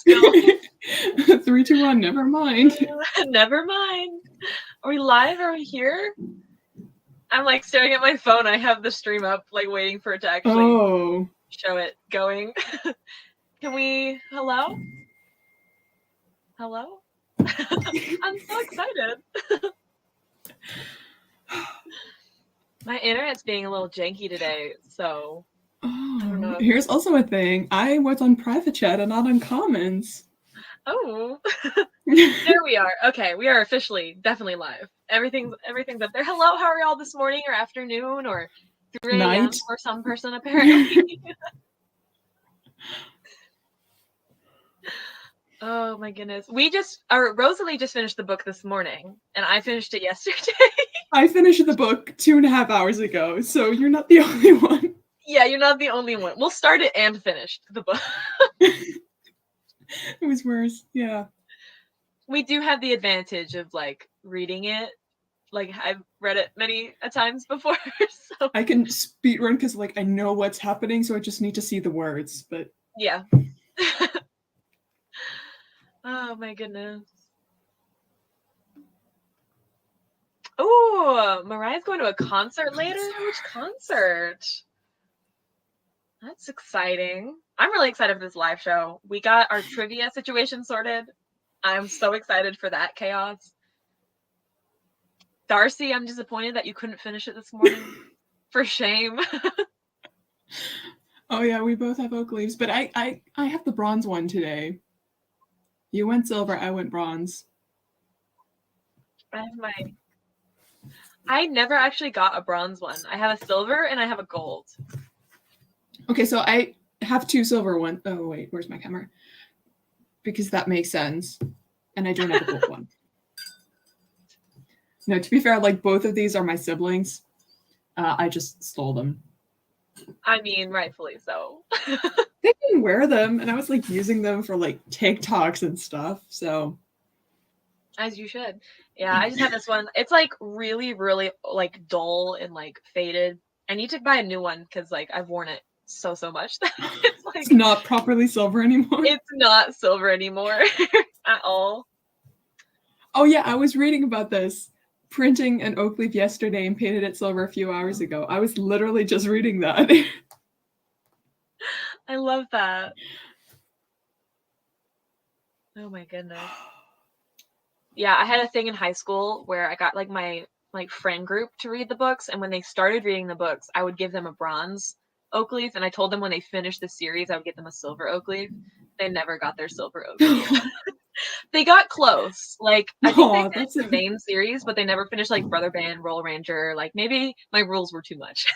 let's go. 3, 2, 1, never mind. Never mind. Are we live? Are we here? I'm like staring at my phone. I have the stream up, like waiting for it to actually show it going. Can we? Hello? Hello? I'm so excited. My internet's being a little janky today, so I don't know. Here's also a thing. I was on private chat and not on comments. Oh. There we are. Okay, we are officially definitely live. Everything's up there. Hello, how are y'all this morning or afternoon or 3 a.m. for some person apparently? Oh my goodness. Rosalie just finished the book this morning and I finished it yesterday. I finished the book 2.5 hours ago, so you're not the only one. Yeah, you're not the only one. We'll start it and finished the book. It was worse, yeah. We do have the advantage of like reading it. Like I've read it many a times before, so I can speedrun because like I know what's happening, so I just need to see the words. But yeah. Oh my goodness. Oh, Mariah's going to a concert later? Which concert? That's exciting. I'm really excited for this live show. We got our trivia situation sorted. I'm so excited for that chaos. Darcy, I'm disappointed that you couldn't finish it this morning. For shame. Oh yeah, we both have oak leaves, but I have the bronze one today. You went silver, I went bronze. I never actually got a bronze one. I have a silver and I have a gold. Okay, so I have 2 silver ones. Oh wait, where's my camera? Because that makes sense. And I don't have a gold one. No, to be fair, like both of these are my siblings. I just stole them. I mean, rightfully so. They didn't wear them, and I was like using them for like TikToks and stuff. So, as you should. Yeah, I just have this one. It's like really, really like dull and like faded. I need to buy a new one because like I've worn it so much that it's like it's not properly silver anymore. It's not silver anymore at all. Oh yeah, I was reading about this. Printing an oak leaf yesterday and painted it silver a few hours ago. I was literally just reading that. I love that. Oh my goodness. Yeah, I had a thing in high school where I got like my friend group to read the books, and when they started reading the books, I would give them a bronze oak leaf, and I told them when they finished the series, I would get them a silver oak leaf. They never got their silver oak leaf. They got close. Like I think they finished the main series, but they never finished like Brother Band, Roll Ranger. Like maybe my rules were too much.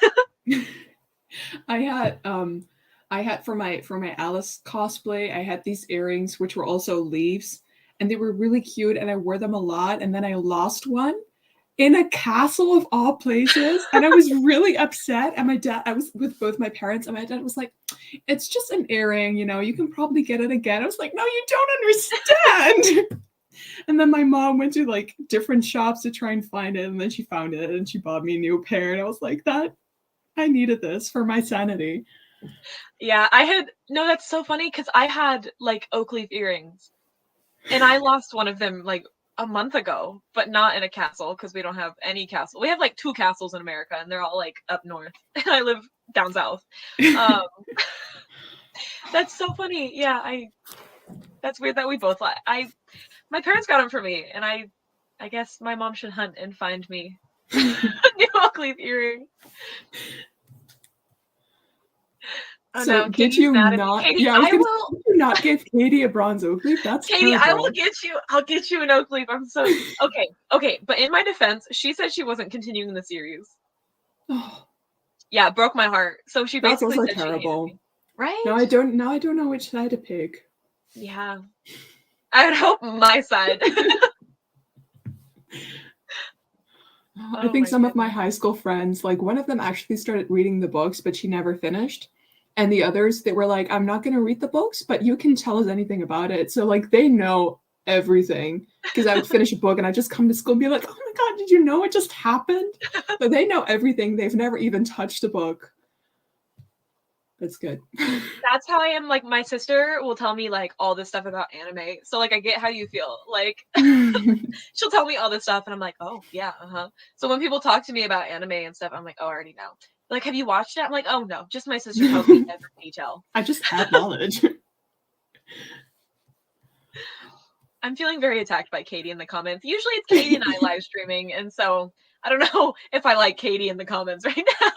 I had for my Alice cosplay, I had these earrings which were also leaves, and they were really cute, and I wore them a lot, and then I lost one in a castle of all places, and I was really upset. And I was with both my parents, and my dad was like, "It's just an earring, you know, you can probably get it again." I was like, "No, you don't understand." And then my mom went to like different shops to try and find it, and then she found it, and she bought me a new pair, and I was like, I needed this for my sanity. Yeah, that's so funny because I had like oak leaf earrings, and I lost one of them like a month ago, but not in a castle because we don't have any castle. We have like 2 castles in America, and they're all like up north, and I live down south. That's so funny. Yeah, that's weird that we both my parents got them for me, and I guess my mom should hunt and find me a new oak leaf earring. Oh, so no, did you not? Katie, yeah, did you not give Katie a bronze oak leaf? That's Katie. terrible. I'll get you an oak leaf. I'm so okay. But in my defense, she said she wasn't continuing the series. Oh. Yeah, broke my heart. So she basically that's also said terrible. She hated me. Right? Now I don't know which side to pick. Yeah, I would hope my side. I think some of my high school friends, like one of them actually started reading the books, but she never finished. And the others, they were like, "I'm not going to read the books, but you can tell us anything about it." So like they know everything, because I would finish a book and I'd just come to school and be like, "Oh my God, did you know it just happened?" But they know everything. They've never even touched a book. That's good. That's how I am. Like, my sister will tell me like all this stuff about anime. So like I get how you feel. Like she'll tell me all this stuff and I'm like, oh yeah, uh-huh. So when people talk to me about anime and stuff, I'm like, oh, I already know. Like, have you watched it? I'm like, oh no, just my sister tells me every detail. I just have knowledge. I'm feeling very attacked by Katie in the comments. Usually it's Katie and I live streaming, and so I don't know if I like Katie in the comments right now.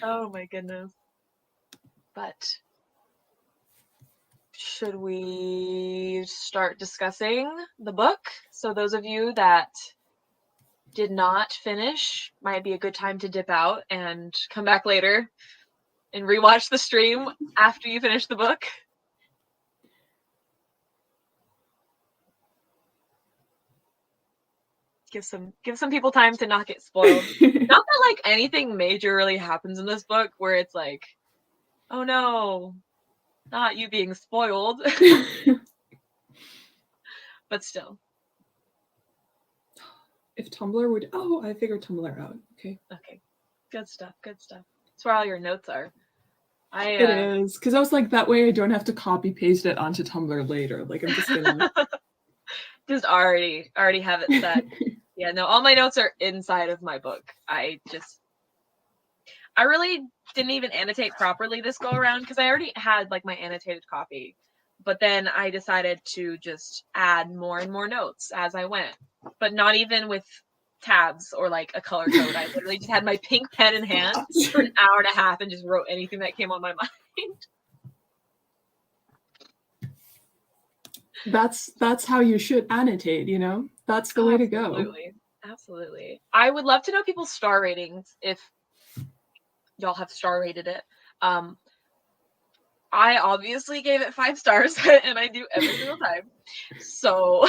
Oh my goodness. But should we start discussing the book? So those of you that did not finish, might be a good time to dip out and come back later and rewatch the stream after you finish the book. Give some people time to not get spoiled. Not that like anything major really happens in this book where it's like, oh no, not you being spoiled. But still. If Tumblr would... Oh, I figured Tumblr out. Okay. Okay. Good stuff. Good stuff. That's where all your notes are. It is. Because I was like, that way I don't have to copy paste it onto Tumblr later. Like, I'm just gonna... just already have it set. Yeah, no, all my notes are inside of my book. I really didn't even annotate properly this go around because I already had like my annotated copy. But then I decided to just add more and more notes as I went. But not even with tabs or like a color code. I literally just had my pink pen in hand for an hour and a half and just wrote anything that came on my mind. That's how you should annotate, you know? That's the way to go. Absolutely. Absolutely. I would love to know people's star ratings if y'all have star rated it. I obviously gave it 5 stars and I do every single time. So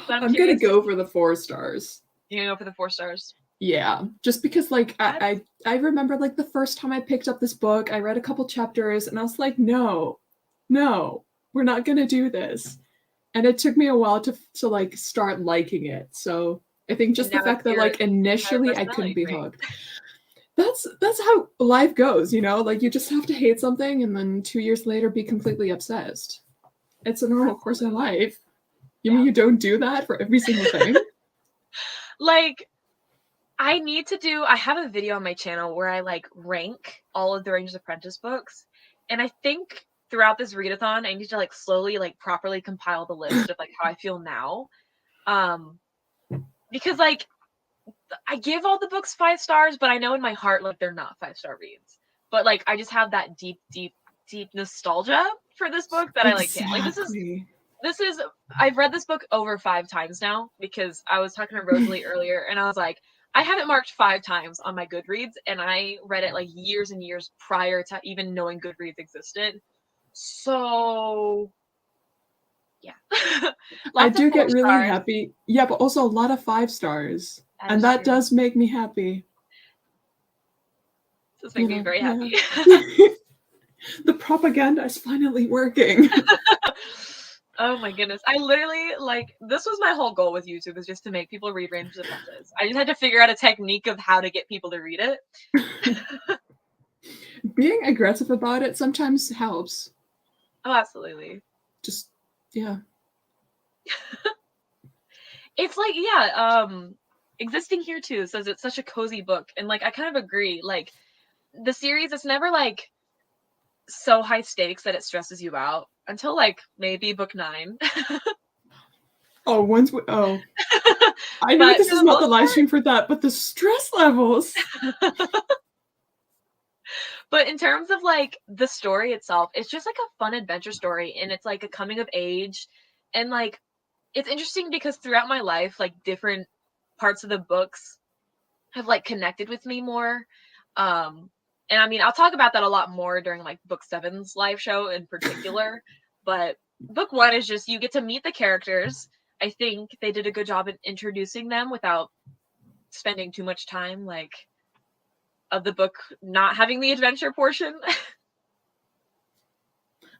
I'm gonna go for the 4 stars. You're gonna go for the 4 stars? Yeah, just because like I remember like the first time I picked up this book, I read a couple chapters and I was like, no, we're not gonna do this. And it took me a while to like start liking it. So I think just the fact that like initially I couldn't be hooked. That's how life goes, you know? Like you just have to hate something and then 2 years later be completely obsessed. It's a normal course of life. You mean you don't do that for every single thing? Like, I have a video on my channel where I like rank all of the Ranger's Apprentice books. And I think throughout this readathon, I need to like slowly like properly compile the list of like how I feel now. Because like I give all the books 5 stars, but I know in my heart like they're not 5-star reads. But like I just have that deep nostalgia for this book that exactly. I like can't. This is I've read this book over 5 times now because I was talking to Rosalie earlier and I was like, I have it marked 5 times on my Goodreads and I read it like years and years prior to even knowing Goodreads existed. So yeah. I do get really happy. Yeah, but also a lot of 5 stars. And that does make me happy. This makes me very happy. The propaganda is finally working. Oh my goodness. I literally, like, this was my whole goal with YouTube, is just to make people read Ranger's Apprentice. I just had to figure out a technique of how to get people to read it. Being aggressive about it sometimes helps. Oh, absolutely. Just, yeah. It's like, yeah, Existing Here Too says it's such a cozy book. And, like, I kind of agree. Like, the series, it's never, like, so high stakes that it stresses you out until like maybe book 9. I know this is not the live stream for that, but the stress levels. But in terms of like the story itself, it's just like a fun adventure story, and it's like a coming of age, and like it's interesting because throughout my life, like different parts of the books have like connected with me more. And I mean, I'll talk about that a lot more during like book 7's live show in particular. But book 1 is just, you get to meet the characters. I think they did a good job in introducing them without spending too much time, like, of the book not having the adventure portion.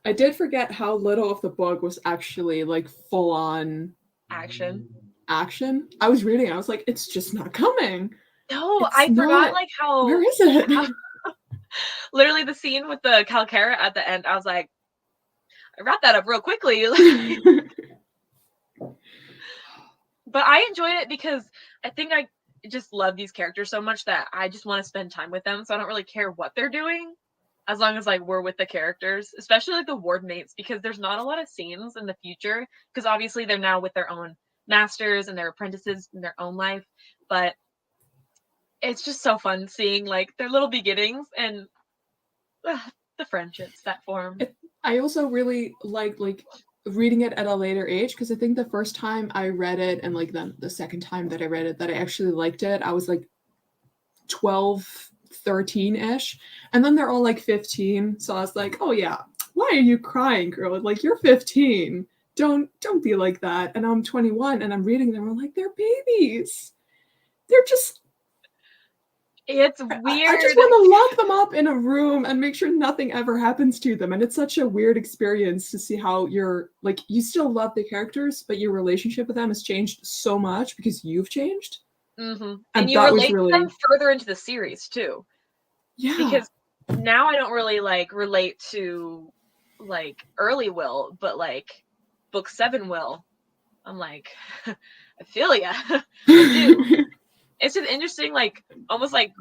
I did forget how little of the book was actually like full on action. I was reading, I was like, it's just not coming. No, It's I forgot not. like Where how is it? literally the scene with the Calcara at the end. I was like, I wrapped that up real quickly. But I enjoyed it because I think I just love these characters so much that I just want to spend time with them. So I don't really care what they're doing as long as like we're with the characters, especially like the ward mates, because there's not a lot of scenes in the future because obviously they're now with their own masters and their apprentices in their own life. But it's just so fun seeing like their little beginnings and the friendships that form. I also really like reading it at a later age because I think the first time I read it and like then the second time that I read it that I actually liked it, I was like 12, 13-ish. And then they're all like 15. So I was like, oh yeah, why are you crying, girl? Like you're 15. Don't be like that. And I'm 21 and I'm reading them. I'm like, they're babies. They're just It's I just weird. want to lock them up in a room and make sure nothing ever happens to them. And it's such a weird experience to see how you're like, you still love the characters, but your relationship with them has changed so much because you've changed. Mm-hmm. And And you that was relate to them really, further into the series too. yeah. Because now I don't really like relate to like early Will, but like book 7 Will. I'm like, I feel ya. I do. It's just interesting, like almost like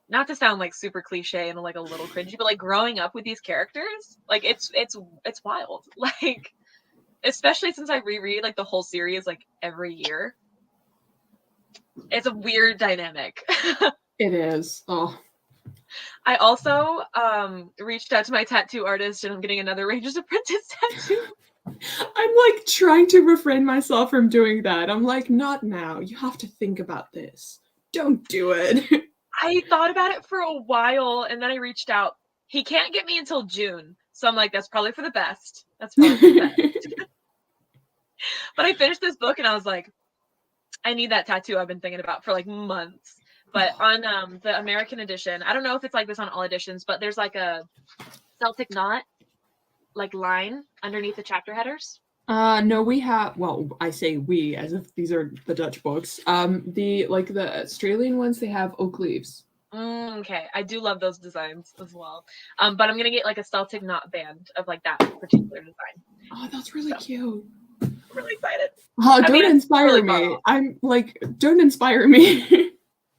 not to sound like super cliche and like a little cringy, but like growing up with these characters, like it's wild. Like especially since I reread like the whole series like every year. It's a weird dynamic. It is. Oh. I also reached out to my tattoo artist and I'm getting another Ranger's Apprentice tattoo. I'm like trying to refrain myself from doing that. I'm like, not now. You have to think about this. Don't do it. I thought about it for a while and then I reached out. He can't get me until June. So I'm like, that's probably for the best. That's probably for the best. But I finished this book and I was like, I need that tattoo I've been thinking about for like months. But on the American edition, I don't know if it's like this on all editions, but there's like a Celtic knot like line underneath the chapter headers. No, we have, well, I say we as if these are the Dutch books. The Australian ones, they have oak leaves. Okay, I do love those designs as well. But I'm gonna get like a Celtic knot band of like that particular design. Oh, that's really cute. I'm really excited. Oh, don't inspire really me. I'm like, don't inspire me.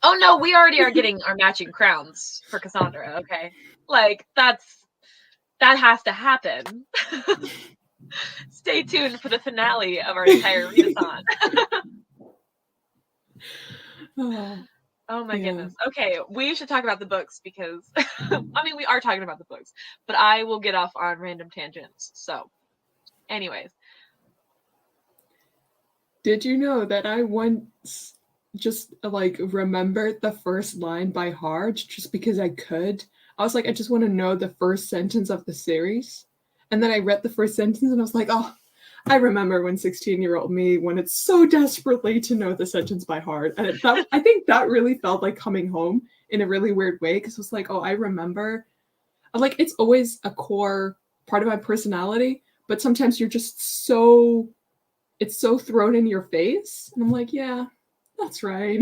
Oh no, we already are getting our matching crowns for Cassandra, okay? Like that has to happen. Stay tuned for the finale of our entire readathon. Oh my goodness. Okay, we should talk about the books because I mean we are talking about the books, but I will get off on random tangents. So, anyways. Did you know that I once just like remembered the first line by heart just because I could? I was like, I just want to know the first sentence of the series. And then I read the first sentence and I was like, oh, I remember when 16-year-old me wanted so desperately to know the sentence by heart. And I think that really felt like coming home in a really weird way because it was like, oh, I remember. Like, it's always a core part of my personality, but sometimes you're just so, it's so thrown in your face. And I'm like, yeah, that's right.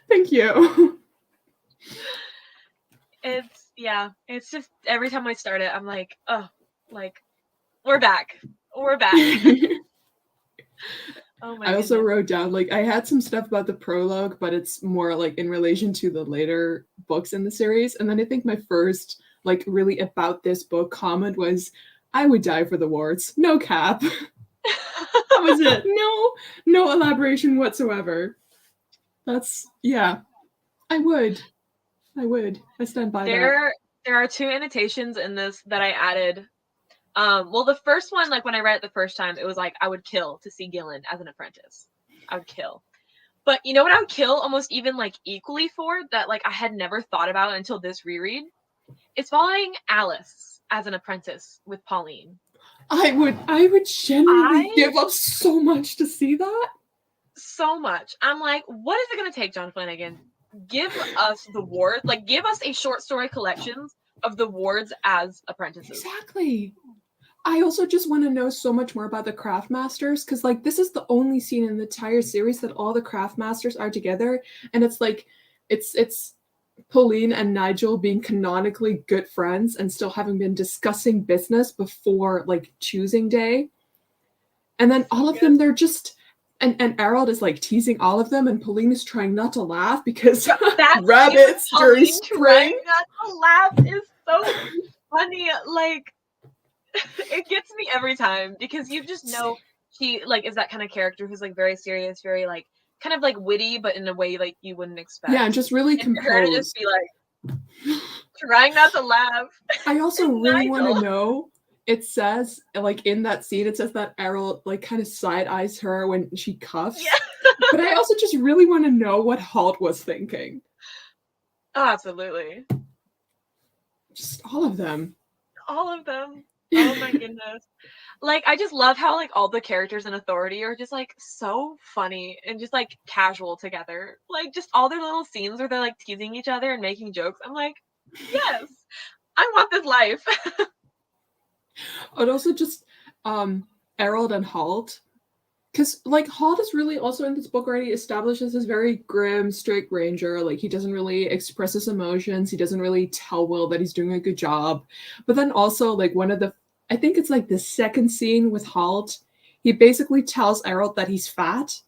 Thank you. It's just every time I start it, I'm like, oh, like, we're back. We're back. Oh my I also wrote down, like, I had some stuff about the prologue, but it's more like in relation to the later books in the series. And then I think my first, like, really about this book comment was, I would die for the wards. No cap. That was it. No elaboration whatsoever. That's, yeah. I would. I stand by that. There are 2 annotations in this that I added. Well, the first one, like when I read it the first time, it was like I would kill to see Gillen as an apprentice. I would kill. But you know what I would kill almost even like equally for that like I had never thought about until this reread? It's following Alice as an apprentice with Pauline. I would genuinely give up so much to see that. So much. I'm like, what is it going to take, John Flanagan? Give us the wards, like give us a short story collection of the wards as apprentices. Exactly. I also just want to know so much more about the craft masters, because like this is the only scene in the entire series that all the craft masters are together, and it's like it's Pauline and Nigel being canonically good friends and still having been discussing business before like choosing day. And then all of them, they're just and Harold is like teasing all of them, and Pauline is trying not to laugh because That rabbits during Pauline spring. trying not to laugh is so funny. Like, it gets me every time because you just know she like is that kind of character who's like very serious, very like kind of like witty, but in a way like you wouldn't expect. Yeah, and just really and for her to composed. just be like trying not to laugh. I also And really want to Nigel. know. It says like in that scene, it says that Errol like kind of side eyes her when she cuffs. Yeah. But I also just really want to know what Halt was thinking. Oh, absolutely. Just all of them. All of them. Oh my goodness. Like, I just love how like all the characters in Authority are just like so funny and just like casual together. Like just all their little scenes where they're like teasing each other and making jokes. I'm like, yes, I want this life. But also just Errol and Halt. Because like Halt is really also in this book already established as this very grim, strict ranger. Like he doesn't really express his emotions. He doesn't really tell Will that he's doing a good job. But then also like I think it's like the second scene with Halt, he basically tells Errol that he's fat.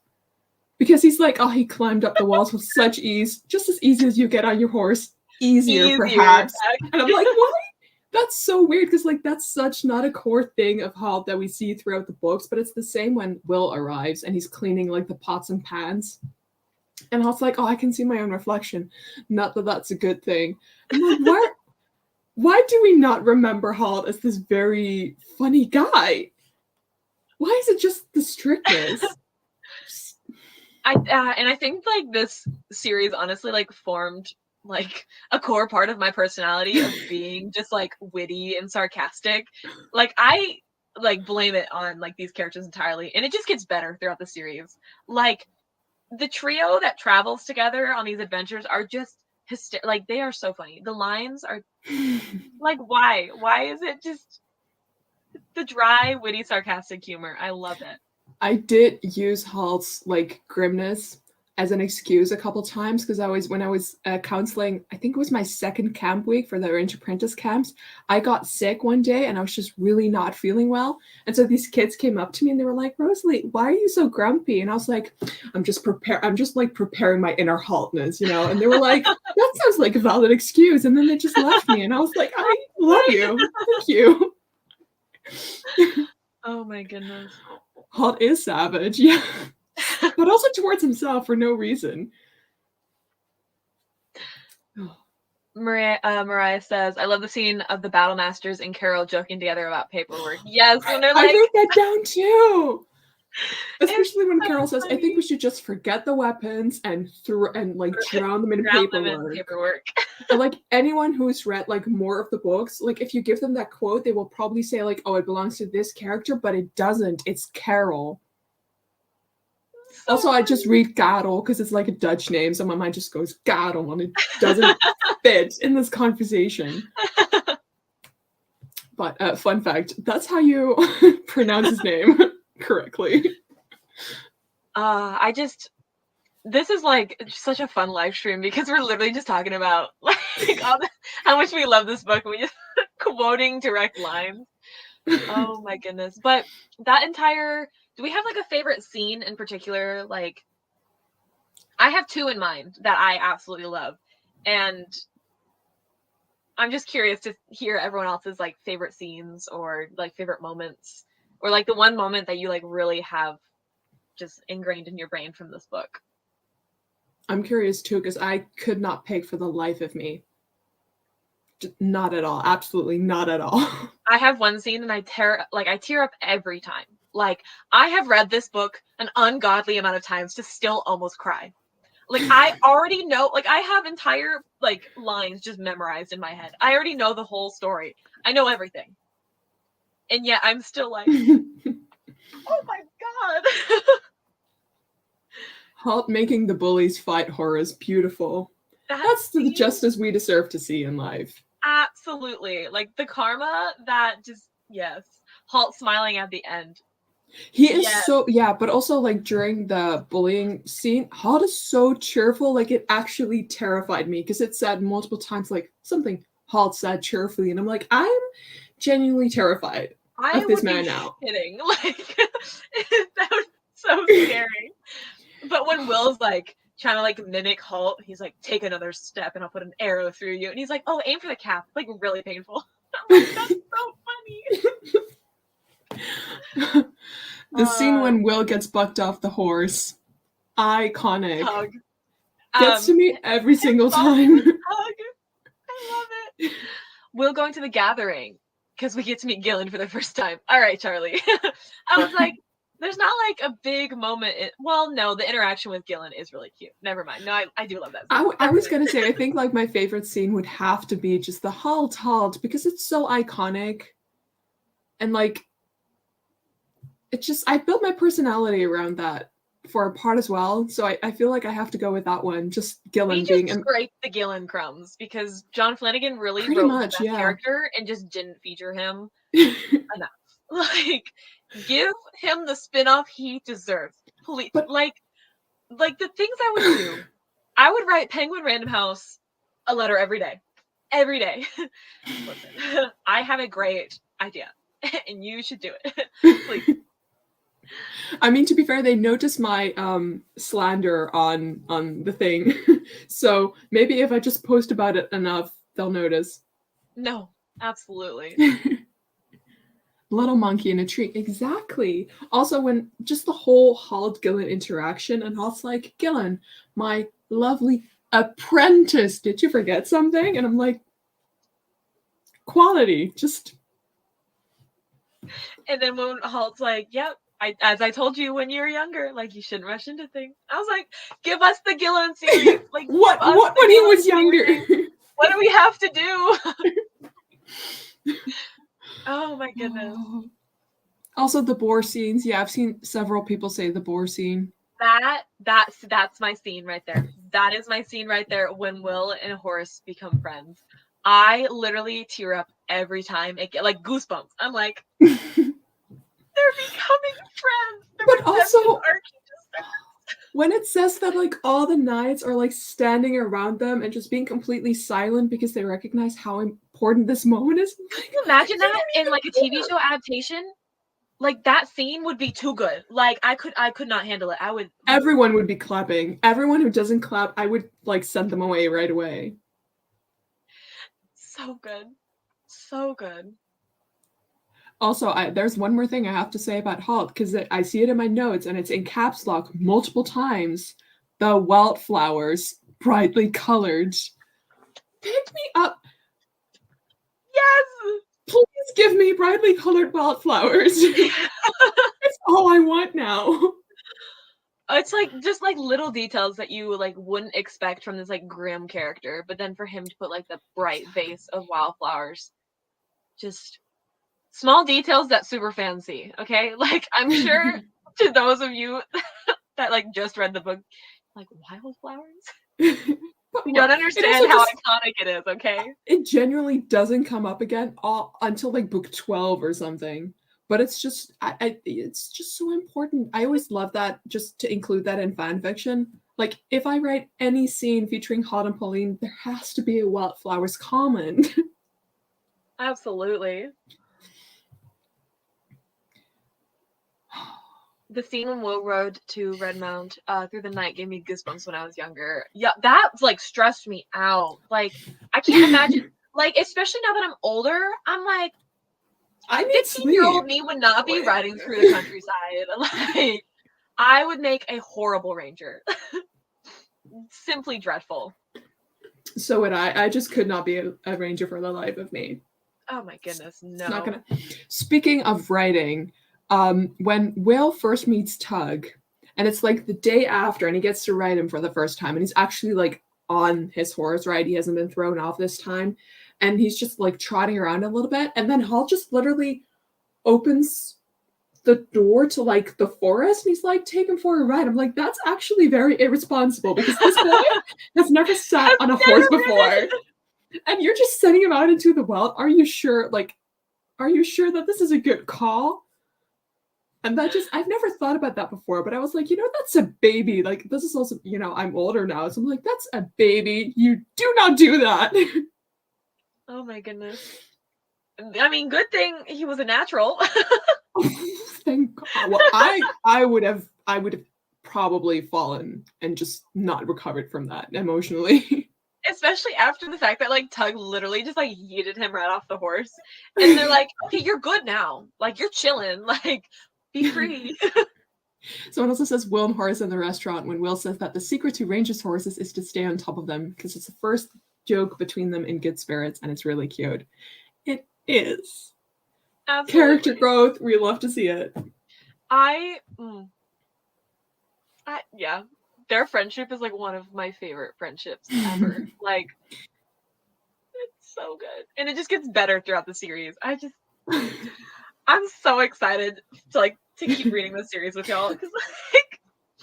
Because he's like, oh, he climbed up the walls with such ease, just as easy as you get on your horse. Easier. Perhaps. And I'm like, what? That's so weird because like that's such not a core thing of Halt that we see throughout the books, but it's the same when Will arrives and he's cleaning like the pots and pans. And Halt's like, oh, I can see my own reflection. Not that that's a good thing. I'm like, why do we not remember Halt as this very funny guy? Why is it just the strictness? And I think like this series honestly like formed like a core part of my personality of being just like witty and sarcastic. Like I like blame it on like these characters entirely, and it just gets better throughout the series. Like the trio that travels together on these adventures are just like they are so funny. The lines are like why is it just the dry witty sarcastic humor? I love it. I did use Halt's like grimness as an excuse a couple times because when I was counseling, I think it was my second camp week for the Apprentice camps. I got sick one day and I was just really not feeling well, and so these kids came up to me and they were like, "Rosalie, why are you so grumpy?" And I was like, I'm just like preparing my inner Haltness, you know. And they were like, "That sounds like a valid excuse," and then they just left me, and I was like, "I love you, thank you." Oh my goodness. Halt is savage, yeah. But also towards himself for no reason. Mariah says, I love the scene of the battle masters and Carol joking together about paperwork. Yes, when they're like, I wrote that down too. Especially when Carol says, I think we should just forget the weapons and like drown them in paperwork. And like anyone who's read like more of the books, like if you give them that quote, they will probably say like, oh, it belongs to this character, but it doesn't. It's Carol. So also, funny. I just read Gadel because it's like a Dutch name, so my mind just goes Gadel, and it doesn't fit in this conversation. But fun fact, that's how you pronounce his name correctly. This is like such a fun live stream because we're literally just talking about like how much we love this book. We just quoting direct lines. Oh my goodness. But that entire, do we have like a favorite scene in particular? Like I have two in mind that I absolutely love. And I'm just curious to hear everyone else's like favorite scenes or like favorite moments, or like the one moment that you like really have just ingrained in your brain from this book. I'm curious too, because I could not pick for the life of me. Just not at all. Absolutely not at all. I have one scene and I tear up every time. Like I have read this book an ungodly amount of times to still almost cry. Like I already know, like I have entire like lines just memorized in my head. I already know the whole story. I know everything. And yet I'm still like, oh my God. Halt making the bullies fight horror is beautiful. That's the justice we deserve to see in life. Absolutely. Like the karma that just, yes. Halt smiling at the end. He is Yes. so, yeah, but also like during the bullying scene, Halt is so cheerful. Like it actually terrified me because it said multiple times like something Halt said cheerfully, and I'm like, I'm genuinely terrified I of this would be man now. shitting. Like that was so scary. But when Will's like trying to like mimic Halt, he's like, take another step and I'll put an arrow through you. And he's like, oh, aim for the calf. Like really painful. I'm like, that's so funny. The scene when Will gets bucked off the horse, iconic. Hug. Gets to me every single time. Hug. I love it. Will going to the gathering because we get to meet Gillen for the first time. All right, Charlie. I was like, there's not like a big moment. Well, no, the interaction with Gillen is really cute. Never mind. No, I do love that scene. I was going to say, I think like my favorite scene would have to be just the halt because it's so iconic. And like, it just, I built my personality around that for a part as well. So I feel like I have to go with that one. Just Gillen being. We just scraped the Gillen crumbs because John Flanagan really pretty wrote much, the best yeah. character and just didn't feature him enough. Like, give him the spinoff he deserves. Please. But, like the things I would do, I would write Penguin Random House a letter every day. Every day. Listen, I have a great idea and you should do it. Please. I mean, to be fair, they noticed my slander on the thing. So maybe if I just post about it enough, they'll notice. No, absolutely. Little monkey in a tree. Exactly. Also, when just the whole Halt Gillen interaction, and Halt's like, Gillen, my lovely apprentice, did you forget something? And I'm like, quality, just. And then when Halt's like, yep, as I told you when you were younger, like you shouldn't rush into things. I was like, give us the Gillen series. Like what when he was younger? What do we have to do? Oh my goodness. Also the boar scenes. Yeah, I've seen several people say the boar scene. That's my scene right there. That is my scene right there when Will and Horace become friends. I literally tear up every time it get like goosebumps. I'm like, they're becoming friends. But also, when it says that like all the knights are like standing around them and just being completely silent because they recognize how important this moment is. Can you imagine that in like a TV show adaptation? Like that scene would be too good. Like I could not handle it. I would. Everyone would be clapping. Everyone who doesn't clap, I would like send them away right away. So good. So good. Also, there's one more thing I have to say about Halt, because I see it in my notes, and it's in caps lock multiple times. The wildflowers, brightly colored. Pick me up. Yes! Please give me brightly colored wildflowers. It's all I want now. It's like just like little details that you like wouldn't expect from this like grim character, but then for him to put like the bright vase of wildflowers, just small details that super fans see. Okay, like I'm sure to those of you that like just read the book, like wildflowers, you don't understand how iconic it is. Okay, it genuinely doesn't come up again until like book 12 or something. But it's just, it's just so important. I always love that, just to include that in fan fiction. Like, if I write any scene featuring Halt and Pauline, there has to be a wildflowers comment. Absolutely. The scene when Will rode to Redmount through the night gave me goosebumps when I was younger. Yeah, that like stressed me out. Like, I can't imagine. Like, especially now that I'm older, I'm like, I need 15-year-old me would not be riding through the countryside. Like, I would make a horrible ranger. Simply dreadful. So would I. I just could not be a ranger for the life of me. Oh my goodness, no. It's not gonna. Speaking of writing, when Will first meets Tug, and it's like the day after, and he gets to ride him for the first time, and he's actually like on his horse, right? He hasn't been thrown off this time. And he's just like trotting around a little bit. And then Halt just literally opens the door to like the forest. And he's like, take him for a ride. I'm like, that's actually very irresponsible because this boy has never sat on a horse before. And you're just sending him out into the wild. Are you sure? Like, are you sure that this is a good call? And that just, I've never thought about that before, but I was like, that's a baby. Like, this is also, I'm older now. So I'm like, that's a baby. You do not do that. Oh my goodness. I mean, good thing he was a natural. Thank God. Well, I would have probably fallen and just not recovered from that emotionally. Especially after the fact that like Tug literally just like yeeted him right off the horse. And they're like, okay, you're good now. Like, you're chilling. Like, be free. Someone also says Will and Horace in the restaurant when Will says that the secret to Ranger's horses is to stay on top of them because it's the first joke between them in good spirits and it's really cute. It is. Absolutely. Character growth. We love to see it. Yeah. Their friendship is like one of my favorite friendships ever. Like, it's so good. And it just gets better throughout the series. I'm so excited to keep reading this series with y'all because like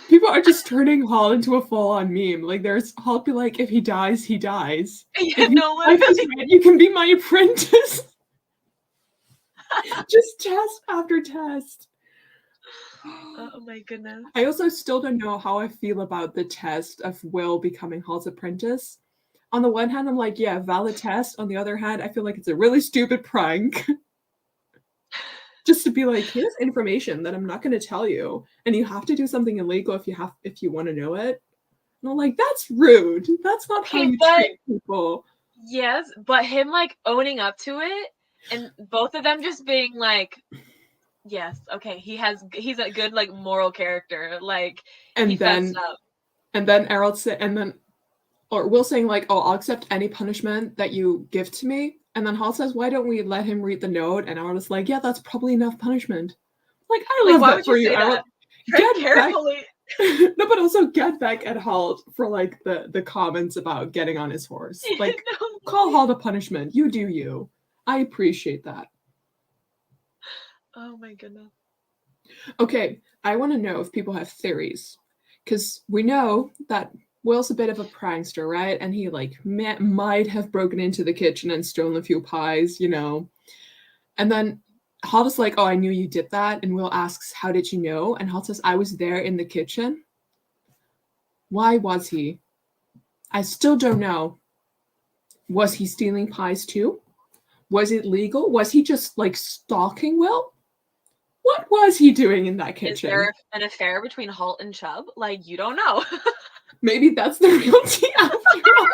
people are just turning Hall into a full-on meme. Like there's Hall be like, if he dies, he dies. Yeah, no, literally. You can be my apprentice. Just test after test. Oh my goodness. I also still don't know how I feel about the test of Will becoming Hall's apprentice. On the one hand, I'm like, yeah, valid test. On the other hand, I feel like it's a really stupid prank. Just to be like, here's information that I'm not going to tell you, and you have to do something illegal if you want to know it. And I'm like, that's rude. That's not how you treat people. Yes, but him like owning up to it, and both of them just being like, yes, okay, he's a good like moral character. Like, and he then fessed up. And then Errol or Will saying like, oh, I'll accept any punishment that you give to me. And then Hall says, why don't we let him read the note? And Errol is like, yeah, that's probably enough punishment. Like, I love that for you, Errol. Tread carefully. No, but also get back at Hall for like the comments about getting on his horse. Like, call Hall the punishment. You do you. I appreciate that. Oh my goodness. Okay, I want to know if people have theories. Because we know that Will's a bit of a prankster, right? And he like might have broken into the kitchen and stolen a few pies, And then Hall is like, oh, I knew you did that. And Will asks, how did you know? And Hall says, I was there in the kitchen. Why was he? I still don't know. Was he stealing pies too? Was it legal? Was he just like stalking Will? What was he doing in that kitchen? Is there an affair between Halt and Chubb? Like, you don't know. Maybe that's the real tea after all.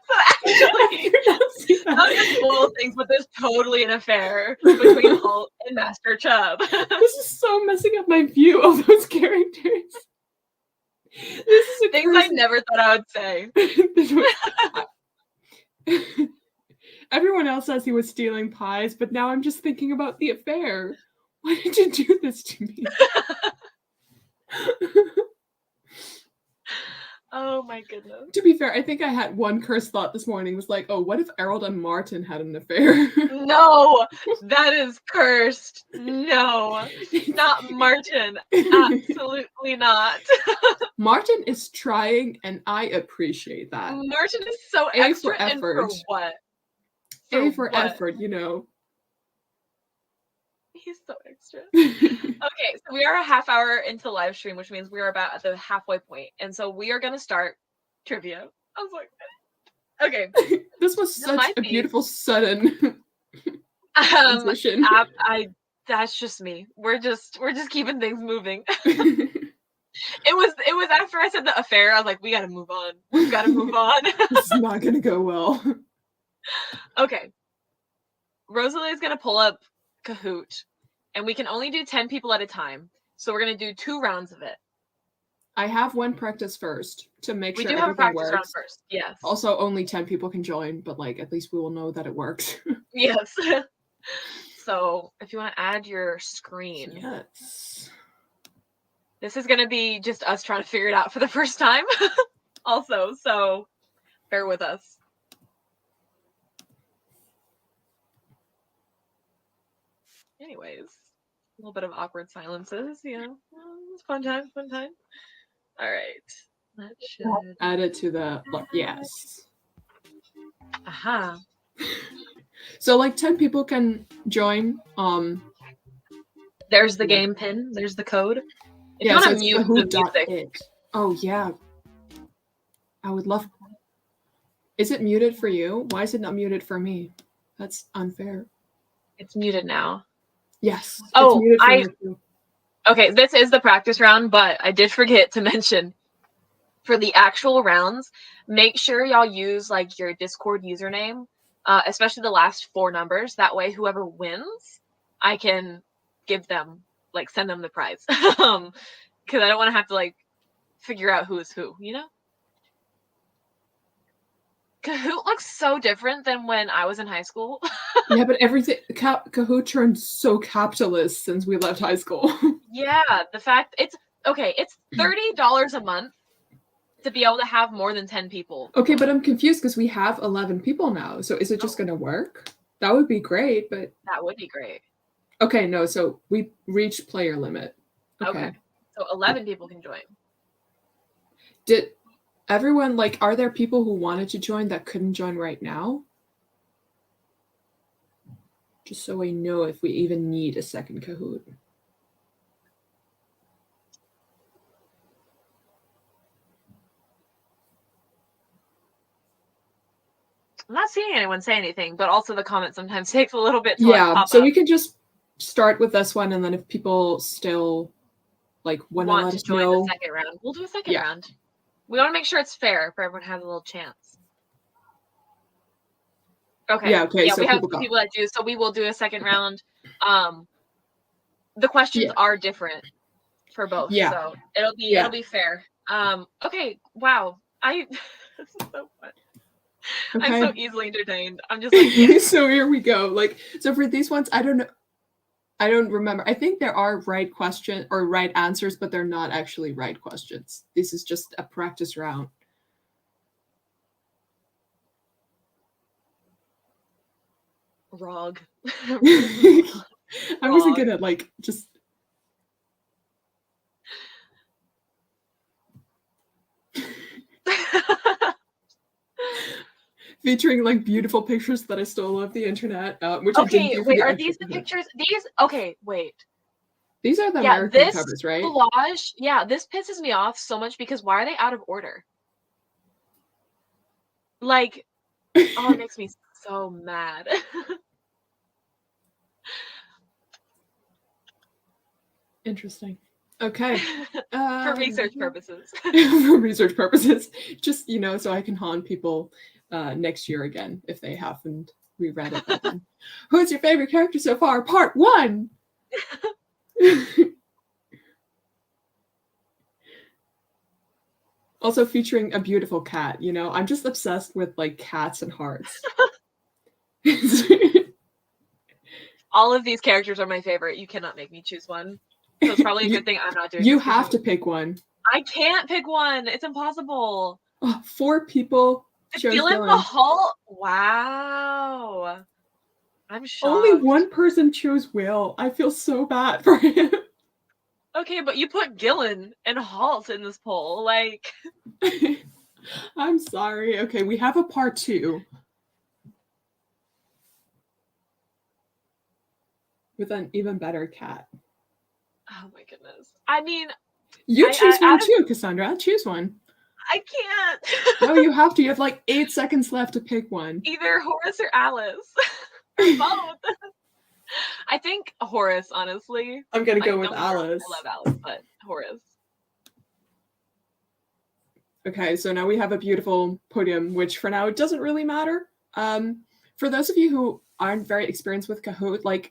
So actually, not just little things, but there's totally an affair between Halt and Master Chubb. This is so messing up my view of those characters. This is things I never thought I would say. Everyone else says he was stealing pies, but now I'm just thinking about the affair. Why did you do this to me? Oh my goodness. To be fair, I think I had one cursed thought this morning was like, oh, what if Errol and Martin had an affair? No, that is cursed. No, not Martin. Absolutely not. Martin is trying, and I appreciate that. Martin is so extra, and for what? For effort, He's so extra. Okay, so we are a half hour into live stream, which means we are about at the halfway point. And so we are going to start trivia. I was like, okay. This was such a beautiful, sudden transition. That's just me. We're just keeping things moving. It was after I said the affair, I was like, we got to move on. We've got to move on. This is not going to go well. Okay. Rosalie is going to pull up Kahoot, and we can only do 10 people at a time. So we're going to do 2 rounds of it. I have one practice first to make sure everything works. We do have a practice round first, yes. Also, only 10 people can join, but like at least we will know that it works. Yes. So if you want to add your screen. Yes. This is going to be just us trying to figure it out for the first time also, so bear with us. Anyways, a little bit of awkward silences, it's fun time. All right, that should add it to the yes. Aha. So like 10 people can join. There's the game pin. There's the code. If you Yeah, want so to it's mute the music, kahoot.it. Oh yeah. I would love. Is it muted for you? Why is it not muted for me? That's unfair. it's muted now. Yes, it's Oh, muted for me too. Okay, this is the practice round, but I did forget to mention for the actual rounds, make sure y'all use like your Discord username, especially the last 4 numbers. That way, whoever wins, I can give them like send them the prize. Because I don't want to have to like figure out who is who, you know? Kahoot looks so different than when I was in high school. Yeah, but everything Kahoot turned so capitalist since we left high school. Yeah, the fact it's $30 a month to be able to have more than 10 people. Okay, but I'm confused because we have 11 people now. So is it just going to work? That would be great, but that would be great. Okay, no, so we reached player limit. Okay. So 11 people can join. Did everyone, like, are there people who wanted to join that couldn't join right now? Just so we know if we even need a second Kahoot. I'm not seeing anyone say anything, but also the comment sometimes takes a little bit to Yeah, so up. we can just start with this one, and then if people still like want to join the second round, we'll do a second round. We want to make sure it's fair for everyone to have a little chance. Okay. Yeah, okay. Yeah, so we have some people that do, so we will do a second round. The questions are different for both, so it'll be fair. Okay. Wow. This is so fun. Okay. I'm so easily entertained. I'm just like, yeah. So here we go. Like, so for these ones, I don't remember. I think there are right question or right answers, but they're not actually right questions. This is just a practice round. Rog. I wasn't gonna like just. Featuring like beautiful pictures that I stole off the internet, which I didn't do. Wait, are these the pictures? These wait. These are the American covers, right? Collage, this pisses me off so much because why are they out of order? Like, oh, it makes me so mad. Interesting. Okay. For research purposes. For research purposes. Just, so I can haunt people next year again if they haven't reread it by then. Who's your favorite character so far? Part 1! Also featuring a beautiful cat, I'm just obsessed with like cats and hearts. All of these characters are my favorite. You cannot make me choose one. So it's probably a good thing I'm not doing You have to pick one. I can't pick one. It's impossible. 4 people chose Dylan Mahal? Wow. I'm shocked. Only one person chose Will. I feel so bad for him. Okay, but you put Gillen and Halt in this poll. Like, I'm sorry. Okay, we have a part 2. With an even better cat. Oh my goodness. I mean, you choose one too, Cassandra. Choose one. I can't. No, you have to. You have like 8 seconds left to pick one. Either Horace or Alice. Both. I think Horace, honestly. I'm gonna go with Alice. I love Alice, but Horace. Okay, so now we have a beautiful podium, which for now it doesn't really matter. For those of you who aren't very experienced with Kahoot, like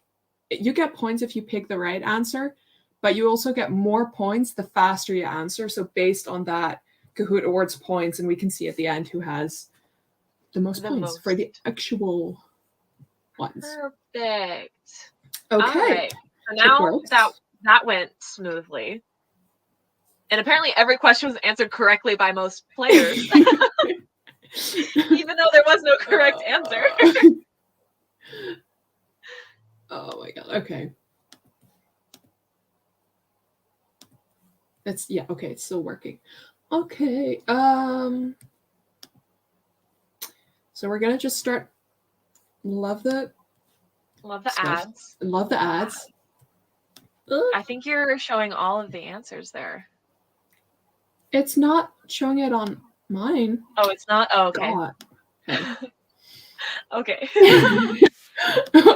you get points if you pick the right answer, but you also get more points the faster you answer. So based on that, Kahoot awards points, and we can see at the end who has the most points for the actual ones. Perfect. Okay. All right. So now that went smoothly. And apparently every question was answered correctly by most players. Even though there was no correct answer. Oh my god. Okay. Okay, it's still working. Okay. So we're gonna just start Love the ads. Love the ads. I think you're showing all of the answers there. It's not showing it on mine. Oh, it's not? Oh, okay. Okay. Okay.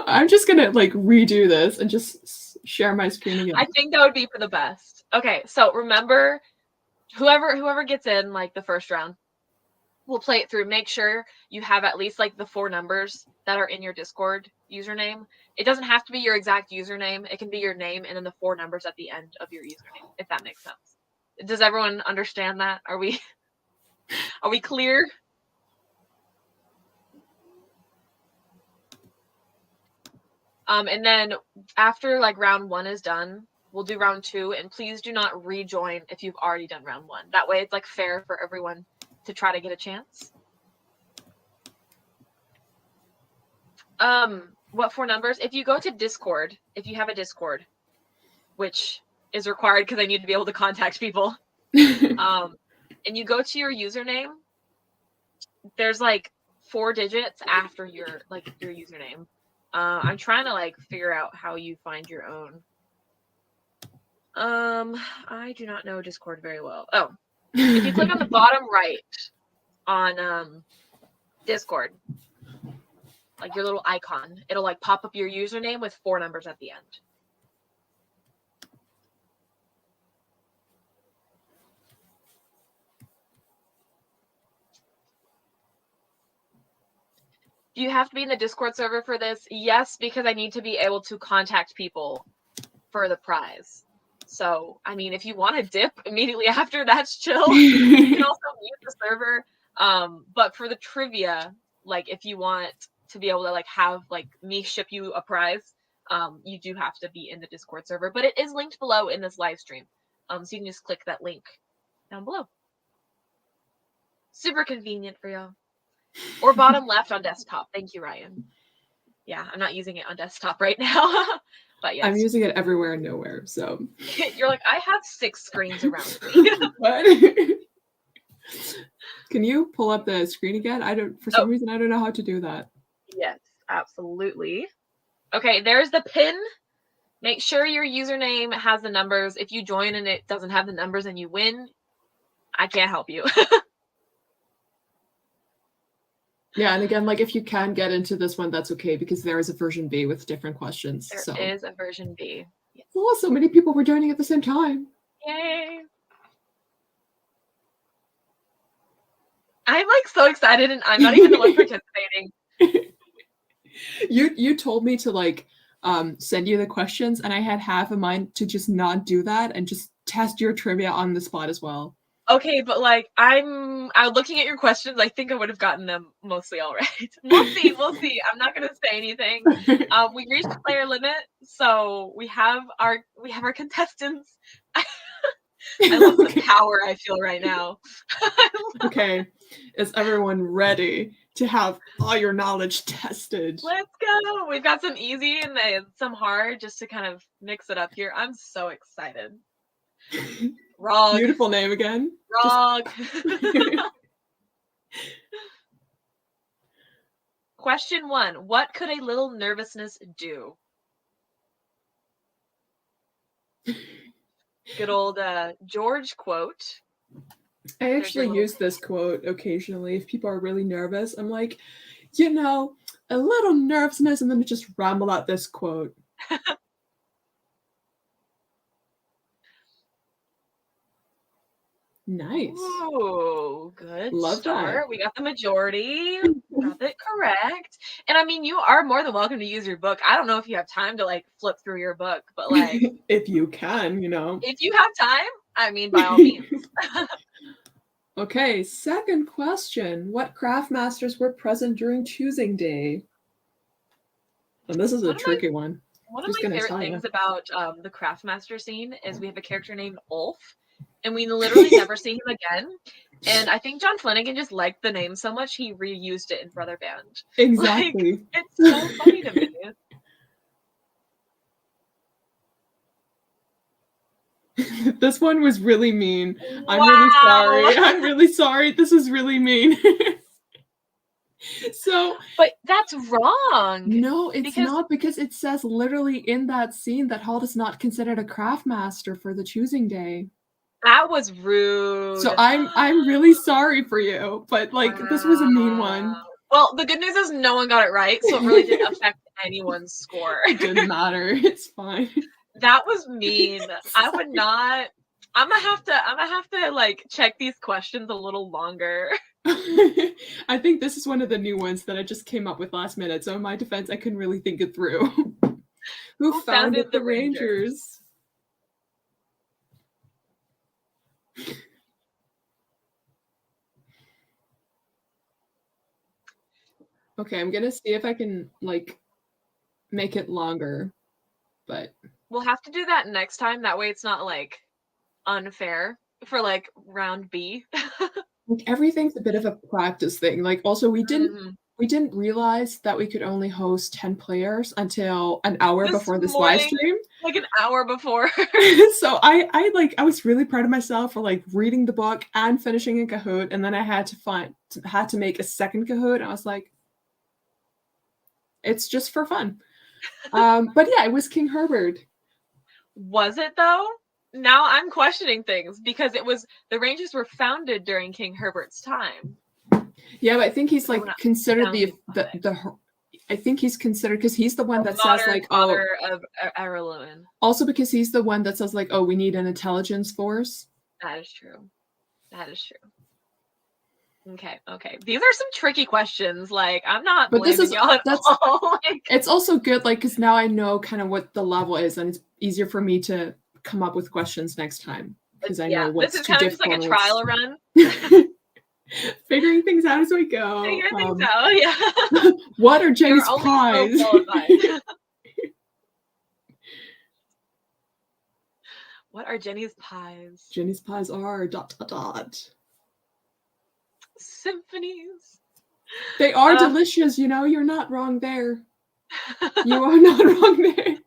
I'm just gonna like redo this and just share my screen again. I think that would be for the best. Okay, so remember, whoever gets in like the first round, we'll play it through. Make sure you have at least like the 4 numbers that are in your Discord username. It doesn't have to be your exact username. It can be your name and then the 4 numbers at the end of your username, if that makes sense. Does everyone understand that? Are we clear? And then after like round 1 is done, we'll do round 2, and please do not rejoin if you've already done round 1. That way it's like fair for everyone to try to get a chance. What 4 numbers? If you go to Discord, if you have a Discord, which is required because I need to be able to contact people, and you go to your username, there's like 4 digits after your username. I'm trying to like figure out how you find your own. I do not know Discord very well. Oh, if you click on the bottom right on Discord, like your little icon, it'll like pop up your username with 4 numbers at the end. Do you have to be in the Discord server for this? Yes, because I need to be able to contact people for the prize. So, I mean, if you want to dip immediately after, that's chill. You can also mute the server. But for the trivia, like if you want to be able to like have like me ship you a prize, you do have to be in the Discord server. But it is linked below in this live stream. So you can just click that link down below. Super convenient for y'all. Or bottom left on desktop. Thank you, Ryan. Yeah, I'm not using it on desktop right now. But yes. I'm using it everywhere and nowhere, so. You're like, I have 6 screens around me. What? Can you pull up the screen again? For some reason, I don't know how to do that. Yes, absolutely. Okay, there's the pin. Make sure your username has the numbers. If you join and it doesn't have the numbers and you win, I can't help you. Yeah, and again, like if you can get into this one, that's okay because there is a version B with different questions. There is a version B. Yes. Oh, so many people were joining at the same time. Yay! I'm like so excited, and I'm not even the one participating. You told me to like send you the questions, and I had half of mine to just not do that and just test your trivia on the spot as well. Okay, but like I'm looking at your questions. I think I would have gotten them mostly all right. We'll see. We'll see. I'm not gonna say anything. We reached the player limit, so we have our contestants. I love the power I feel right now. Okay, is everyone ready to have all your knowledge tested? Let's go. We've got some easy and some hard just to kind of mix it up here. I'm so excited. Rog. Beautiful name again. Rog. Question 1. What could a little nervousness do? Good old George quote. I actually use this quote occasionally. If people are really nervous, I'm like, a little nervousness, and then just ramble out this quote. Nice. Ooh, good Love start. that. We got the majority. Got it correct. And I mean, you are more than welcome to use your book. I don't know if you have time to like flip through your book, but like if you can, If you have time, I mean, by all means. Okay, second question. What craft masters were present during choosing day? And this is a tricky one. One of my favorite things about the craft master scene is we have a character named Ulf, and we literally never see him again. And I think John Flanagan just liked the name so much he reused it in Brother Band. Exactly. Like, it's so funny to me. This one was really mean. Wow. I'm really sorry. I'm really sorry. This is really mean. So But that's wrong. no, it's Because not, because it says literally in that scene that Hall is not considered a craft master for the choosing day. that was rude. So I'm really sorry for you, but like this was a mean Wow. one. Well, the good news is no one got it right, so it really didn't affect anyone's score. It didn't matter. It's fine. That was mean. I would not. I'm gonna have to like check these questions a little longer. I think this is one of the new ones that I just came up with last minute. So in my defense, I couldn't really think it through. Who founded the Rangers? Okay, I'm gonna see if I can like make it longer, but We'll have to do that next time. That way, it's not like unfair for like round B. like, everything's a bit of a practice thing. Like also we didn't Mhm. realize that we could only host 10 players until an hour This before this live morning, stream. like an hour before. So I was really proud of myself for like reading the book and finishing a Kahoot, and then I had to make a second Kahoot. I was like, it's just for fun. But yeah, it was King Herbert. Was it though? Now I'm questioning things because it was the Rangers were founded during King Herbert's time. Yeah, but I think he's like considered the I think he's considered because he's the one that says like, oh, of Araluen. Also because he's the one that says like, oh, we need an intelligence force. That is true. That is true. Okay. These are some tricky questions. Like, I'm not blaming y'all at all. Like, it's also good, like, because now I know kind of what the level is, and it's easier for me to come up with questions next time because I know what's this is too kind of just difficult. like a trial run. Figuring things out as we go. Figuring things out, yeah. What are Jenny's pies? What are Jenny's pies? Jenny's pies are ... Symphonies. They are delicious, you know, you're not wrong there. You are not wrong there.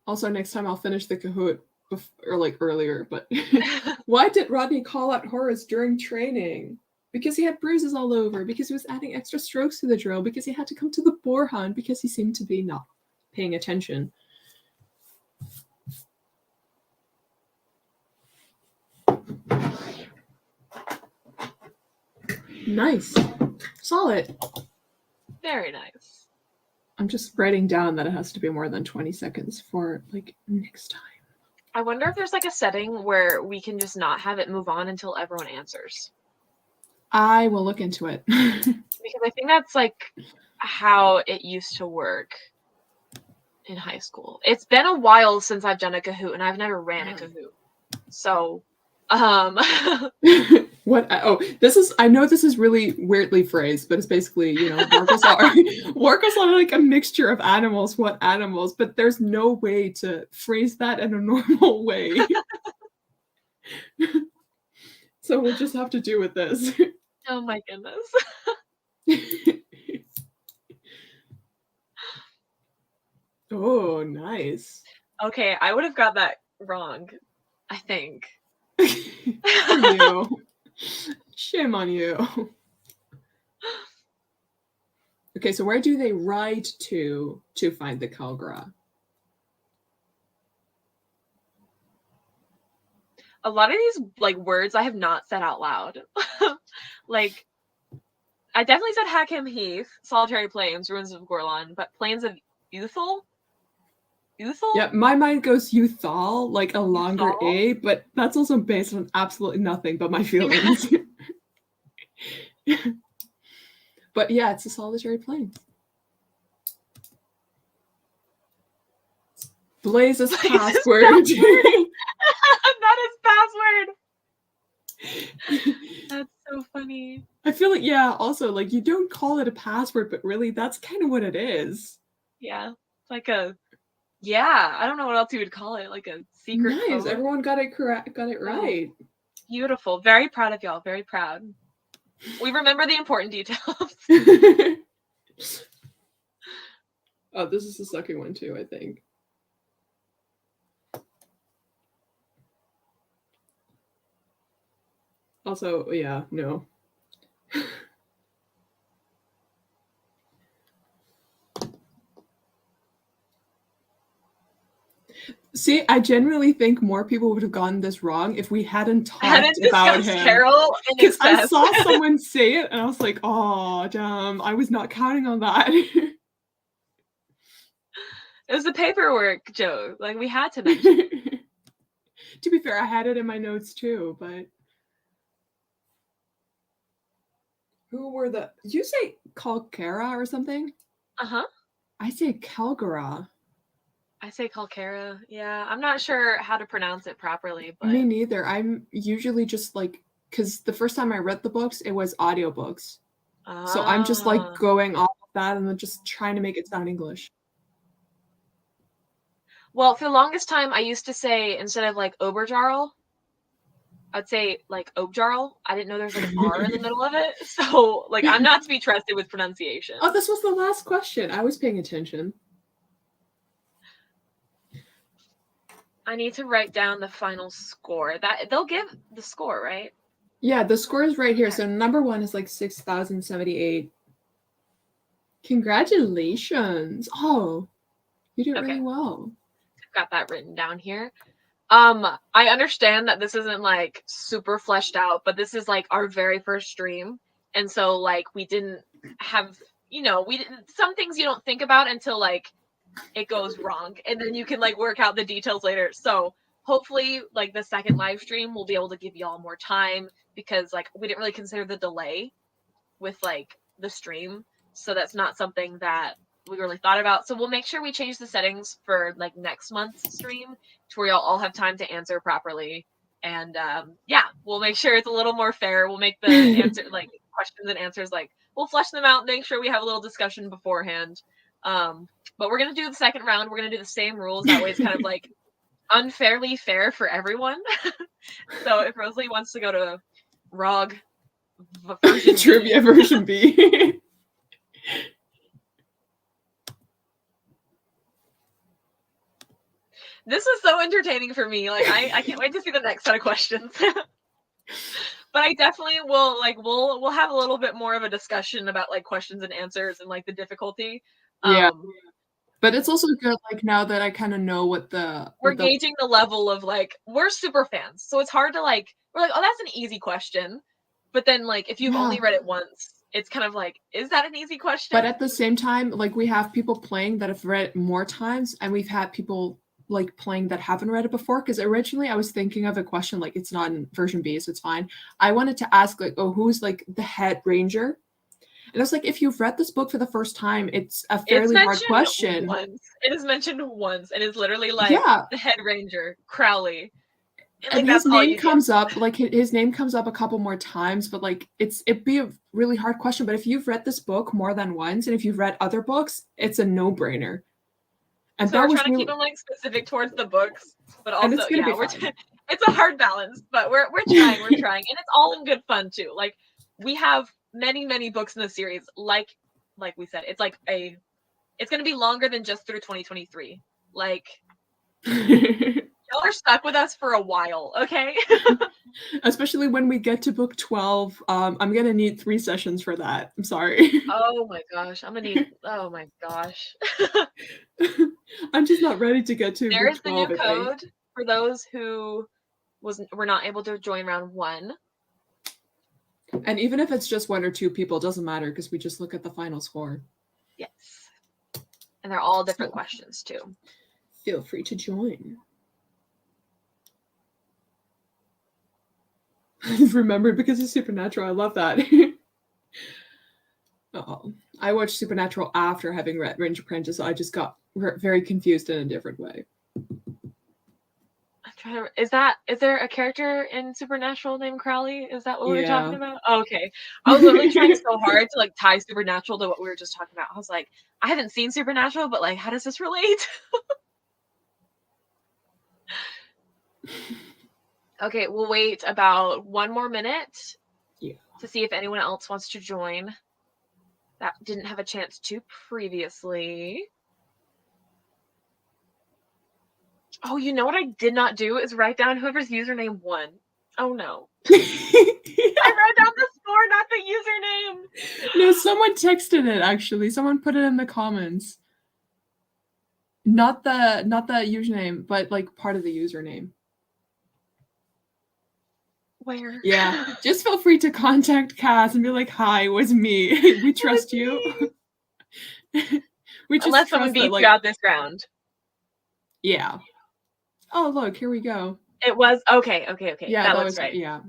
Also, next time I'll finish the Kahoot or like earlier, but why did Rodney call out Horace during training? Because he had bruises all over, because he was adding extra strokes to the drill, because he had to come to the boar hunt, because he seemed to be not paying attention. Nice. Solid. Very nice. I'm just writing down that it has to be more than 20 seconds for like next time. I wonder if there's like a setting where we can just not have it move on until everyone answers. I will look into it. Because I think that's like how it used to work in high school. It's been a while since I've done a Kahoot, and I've never ran a Kahoot. So, what? Oh, this is. I know this is really weirdly phrased, but it's basically, you know, Orcas are like a mixture of animals. What animals? But there's no way to phrase that in a normal way. So we'll just have to do with this. Oh my goodness. Oh, nice. Okay, I would have got that wrong, I think. You. Shame on you. Okay, so where do they ride to find the Calgra? A lot of these like words I have not said out loud. Like, I definitely said Hackham Heath, Solitary Plains, Ruins of Gorlan, but Plains of Uthal? Yeah, my mind goes Uthal, like a longer A, but that's also based on absolutely nothing but my feelings. But yeah, it's a Solitary Plains. Blaze's password. That is password. That's so funny. I feel like, yeah, also, like, you don't call it a password, but really, that's kind of what it is. Yeah, it's like a, yeah, I don't know what else you would call it, like a secret Nice, code. everyone got it correct, got it right. Oh, beautiful. Very proud of y'all, very proud. We remember the important details. Oh, this is the second one too, I think. Also, yeah, no. See, I genuinely think more people would have gotten this wrong if we hadn't Hadn't talked about discussed him. Carol in Because I excess. saw someone say it and I was like, oh, damn, I was not counting on that. It was the paperwork joke. Like, we had to mention it. To be fair, I had it in my notes too, but who were the... Did you say Calcara or something? Uh-huh. I say Calgara. I say Calcara. Yeah, I'm not sure how to pronounce it properly, but... Me neither. I'm usually just like... Because the first time I read the books, it was audiobooks. So I'm just like going off of that and then just trying to make it sound English. Well, for the longest time, I used to say, instead of like Oberjarl, I'd say like Objarl. I didn't know there's like an R in the middle of it. So, like, I'm not to be trusted with pronunciation. Oh, this was the last question. I was paying attention. I need to write down the final score. That they'll give the score, right? Yeah, the score is right here. So number 1 is like 6,078. Congratulations. Oh, you did really well. I've got that written down here. I understand that this isn't like super fleshed out, but this is like our very first stream. And so like we didn't have, some things you don't think about until like it goes wrong. And then you can like work out the details later. So hopefully like the second live stream we'll be able to give y'all more time, because like we didn't really consider the delay with like the stream. So that's not something that we really thought about. So we'll make sure we change the settings for like next month's stream to where y'all all have time to answer properly. And we'll make sure it's a little more fair. We'll make the answer like questions and answers, like we'll flesh them out, make sure we have a little discussion beforehand. But we're gonna do the second round. We're gonna do the same rules. That way it's kind of like unfairly fair for everyone. So if Rosalie wants to go to ROG version Trivia version B. This is so entertaining for me. Like I can't wait to see the next set of questions. But I definitely will like we'll have a little bit more of a discussion about like questions and answers and like the difficulty. Yeah. But it's also good like now that I kind of know what we're gauging the level of like we're super fans. So it's hard to like we're like, oh, that's an easy question. But then like if you've only read it once, it's kind of like, is that an easy question? But at the same time, like we have people playing that have read it more times, and we've had people like playing that haven't read it before. Because originally I was thinking of a question like it's not in version B, so it's fine. I wanted to ask like, oh, who's like the head ranger? And I was like, if you've read this book for the first time, it's a fairly hard question. It is mentioned once, and it's literally like the head ranger, Crowley. And his name comes up, like his name comes up a couple more times, but like it'd be a really hard question. But if you've read this book more than once, and if you've read other books, it's a no-brainer. And so we're trying to keep them like specific towards the books, but also it's a hard balance. But we're trying, and it's all in good fun too. Like we have many books in the series. Like we said, it's like it's going to be longer than just through 2023. Like. Y'all are stuck with us for a while, okay? Especially when we get to book 12. I'm gonna need 3 sessions for that. I'm sorry. Oh my gosh. Oh my gosh. I'm just not ready to get to There's book 12, the new code for those who were not able to join round 1. And even if it's just 1 or 2 people, it doesn't matter because we just look at the final score. Yes. And they're all different questions too. Feel free to join. Remembered because of Supernatural. I love that. I watched Supernatural after having read Ranger Apprentice, so I just got very confused in a different way. I'm trying to. Is there a character in Supernatural named Crowley? Is that what we're talking about? Oh, okay. I was literally trying so hard to like tie Supernatural to what we were just talking about. I was like, I haven't seen Supernatural, but like, how does this relate? Okay, we'll wait about 1 more minute to see if anyone else wants to join that didn't have a chance to previously. Oh, you know what I did not do is write down whoever's username won. Oh no. Someone texted it, actually. Someone put it in the comments. Not the username, but like part of the username. Where? Yeah. Just feel free to contact Cass and be like, hi, it was me. We trust you. We just Unless someone trust that, beats like, you out this round. yeah. Oh, look, here we go. It was okay. Yeah, that that looks was right. yeah.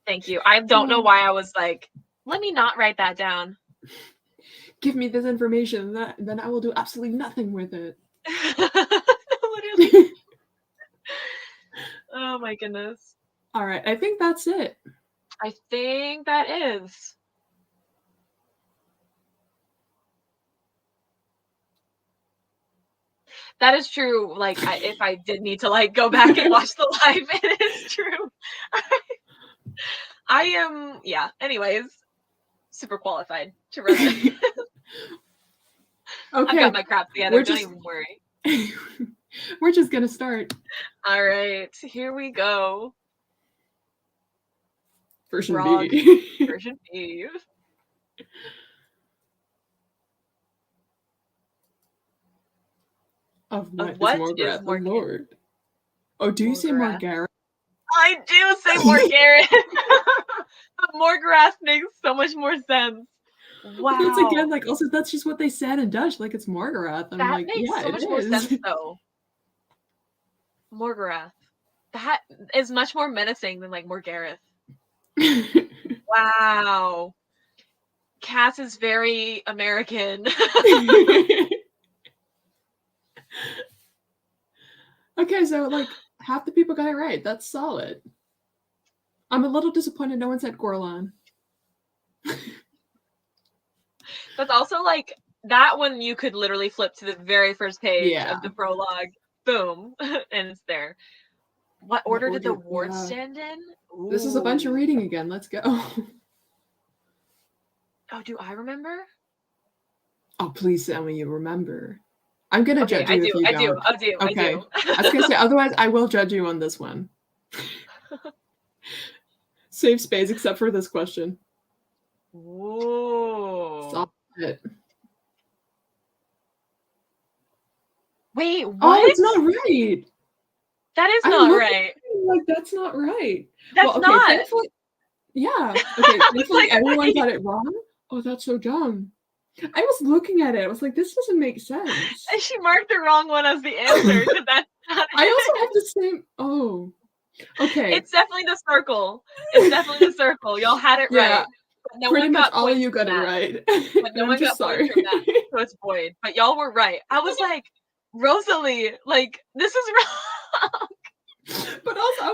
Thank you. I don't know why I was like, let me not write that down. Give me this information, then I will do absolutely nothing with it. Literally. Oh my goodness. All right, I think that's it. I think that is. That is true. Like, if I did need to like go back and watch the live, it is true. I am, yeah. Anyways, super qualified to run this. Okay, I've got my crap together. Don't even worry. We're just gonna start. All right, here we go. Version B. Version B. Of what is Morgareth the Lord? Oh, do you say Morgareth? I do say Morgareth. But Morgareth makes so much more sense. Wow. It's again like also that's just what they said in Dutch. Like it's Morgareth. I'm that like, makes yeah, so much more sense though. Morgareth. That is much more menacing than like Morgareth. Wow. Cass is very American. Okay, so like half the people got it right. That's solid. I'm a little disappointed no one said GORLAN. That's also like that one you could literally flip to the very first page of the prologue. Boom. And it's there. What order did the wards stand in? Ooh. This is a bunch of reading again. Let's go. Oh, do I remember? Oh, please tell me you remember. I'm gonna judge you if you don't. I do. Okay. I was gonna say, otherwise I will judge you on this one. Safe space, except for this question. Whoa. Stop it. Wait, what? Oh, it's not right. That is not right. Like that's not right. That's well, okay, not. Thankfully, yeah. Okay, thankfully like, everyone got it wrong. Oh, that's so dumb. I was looking at it. I was like, this doesn't make sense. And she marked the wrong one as the answer. That's not I also have the same. Oh, okay. It's definitely the circle. It's definitely the circle. Y'all had it right. But no pretty much all of you got it right. But no one got points from that. So it's void. But y'all were right. I was like, Rosalie, like, this is wrong. But also,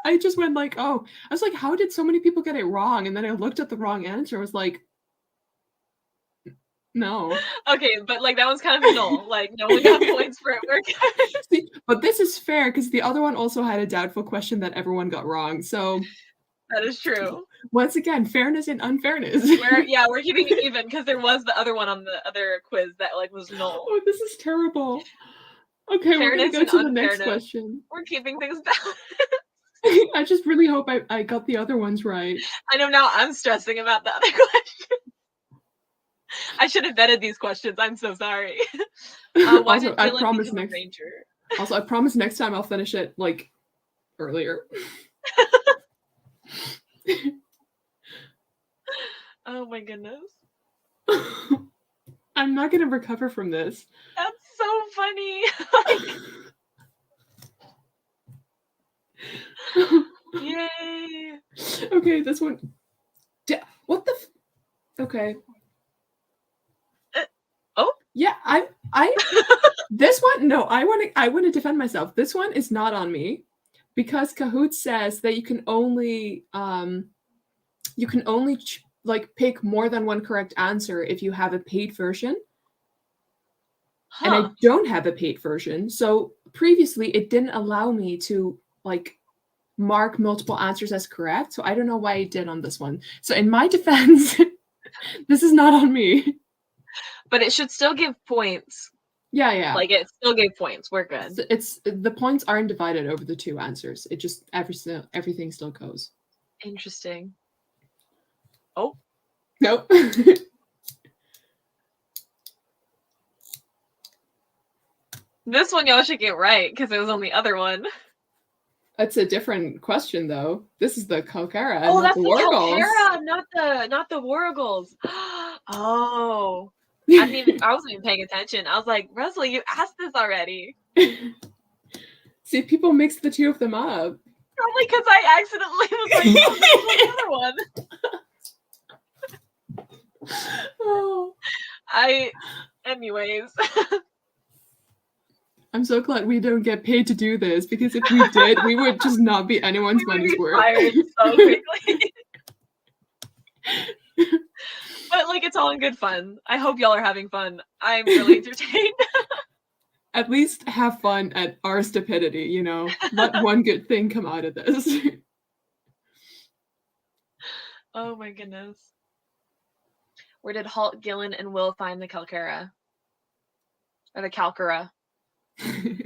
I just went like, oh, I was like, how did so many people get it wrong? And then I looked at the wrong answer. I was like, no. Okay, but like that one's kind of null. Like no one got points for it. See, but this is fair because the other one also had a doubtful question that everyone got wrong. So that is true. Once again, fairness and unfairness. We're keeping it even because there was the other one on the other quiz that like was null. Oh, this is terrible. Okay, we're gonna go to the next question. We're keeping things balanced. I just really hope I got the other ones right. I know now I'm stressing about the other question. I should have vetted these questions. I'm so sorry. Also, I promise I promise next time I'll finish it like earlier. Oh my goodness. I'm not gonna recover from this. That's so funny. Yay. Okay, this one. What the? Okay. Oh yeah, I this one. No, I want to defend myself. This one is not on me because Kahoot says that you can only like pick more than one correct answer if you have a paid version. And I don't have a paid version. So previously it didn't allow me to like mark multiple answers as correct. So I don't know why it did on this one. So in my defense, this is not on me. But it should still give points. Yeah. Like it still gave points. We're good. It's the points aren't divided over the two answers. It just everything still goes. Interesting. Oh. Nope. This one y'all should get right because it was on the other one. That's a different question, though. This is the Calcara, Oh, not that's the the Wargles. Calcara, not the Wargles. Oh, I wasn't even paying attention. I was like, Rosalie, you asked this already. See, people mix the two of them up. Probably because I accidentally was like, oh, this is the other one. Oh. Anyways. I'm so glad we don't get paid to do this, because if we did, we would just not be anyone's money's worth. Fired so quickly. But like, it's all in good fun. I hope y'all are having fun. I'm really entertained. At least have fun at our stupidity, you know? Let one good thing come out of this. Oh my goodness. Where did Halt, Gillen, and Will find the Calcara? Or the Calcara? I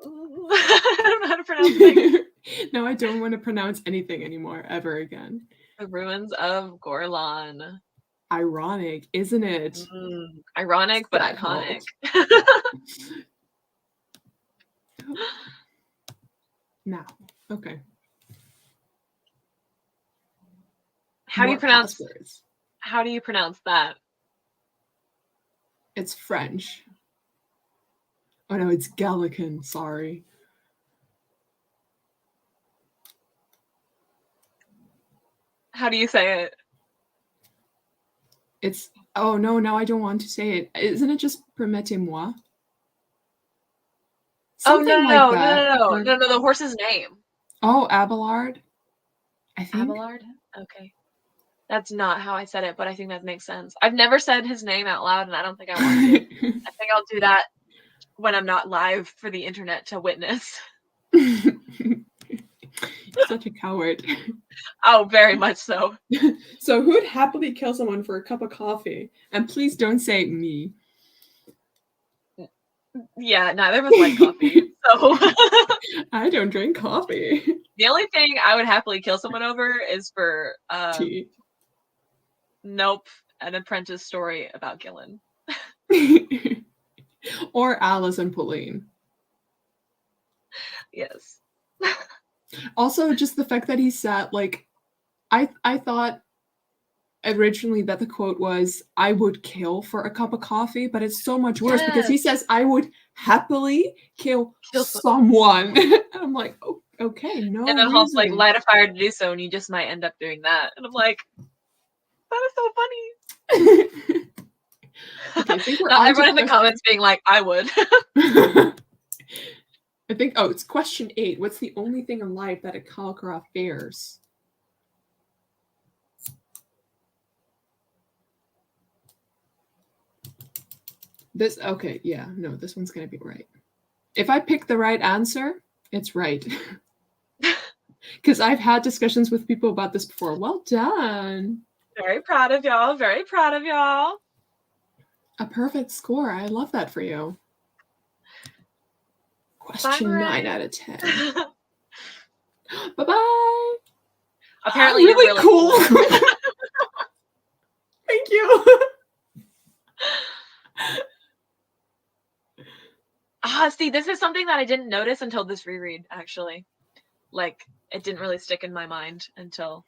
don't know how to pronounce things. No, I don't want to pronounce anything anymore, ever again. The ruins of GORLAN. Ironic, isn't it? Ironic, but That iconic. Now, okay. How do you pronounce passwords. How do you pronounce that? It's French. Oh no, it's Gallican, sorry. How do you say it? It's, oh no, now I don't want to say it. Isn't it just permettez-moi? Something like that. No, the horse's name. Oh, Abelard? I think. Abelard? Okay. That's not how I said it, but I think that makes sense. I've never said his name out loud, and I don't think I want to. I think I'll do that when I'm not live for the internet to witness. You're such a coward. Oh, very much so. So who would happily kill someone for a cup of coffee? And please don't say me. Yeah, neither of us like coffee, so I don't drink coffee. The only thing I would happily kill someone over is for Tea. Nope, an Apprentice story about Gillen. Or Alice and Pauline. Yes. Also, just the fact that he sat, like, I thought originally that the quote was, I would kill for a cup of coffee, but it's so much worse because he says, I would happily kill someone. And I'm like, oh, okay, no. And then Halt's like, light a fire to do so, and you just might end up doing that. And I'm like, that is so funny. Okay, I think we're on everyone in the comments being like, I would. I think, it's question 8. What's the only thing in life that a Calcara fears? This, okay, yeah, no, this one's gonna be right. If I pick the right answer, it's right. Because I've had discussions with people about this before. Well done. Very proud of y'all. Very proud of y'all. A perfect score. I love that for you. Question 9 out of 10. Bye-bye. Apparently, really, you're really cool. Thank you. See, this is something that I didn't notice until this reread, actually. Like, it didn't really stick in my mind until...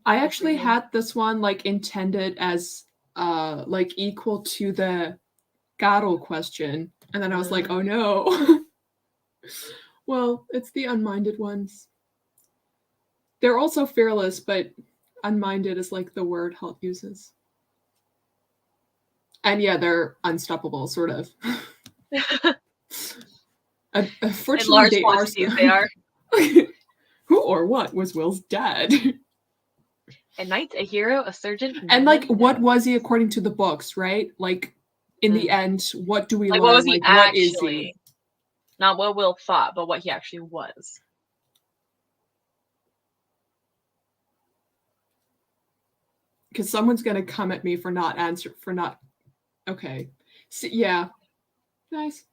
I actually had this one, like, intended as, like, equal to the Garo question. And then I was like, oh no. Well, it's the unminded ones. They're also fearless, but unminded is, like, the word Halt uses. And yeah, they're unstoppable, sort of. Unfortunately, in large quantities, they are. Who or what was Will's dad? A knight, a hero, a surgeon. And like, what was he according to the books, right? Like, in the end, what do we learn? What was he like, actually? What is he? Not what Will thought, but what he actually was. Because someone's gonna come at me for not okay. So, yeah. Nice.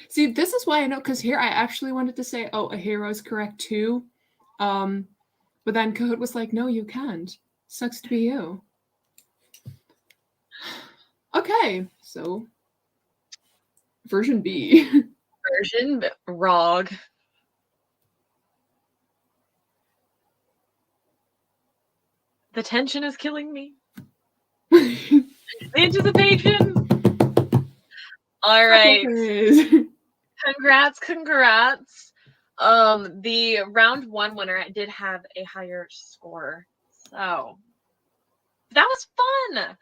See, this is why I know, because here I actually wanted to say, oh, a hero is correct too. But then Kahoot was like, no, you can't. Sucks to be you. Okay, so version B. Version ROG. The tension is killing me. The anticipation. All right. Congrats. The round 1 winner did have a higher score. So that was fun.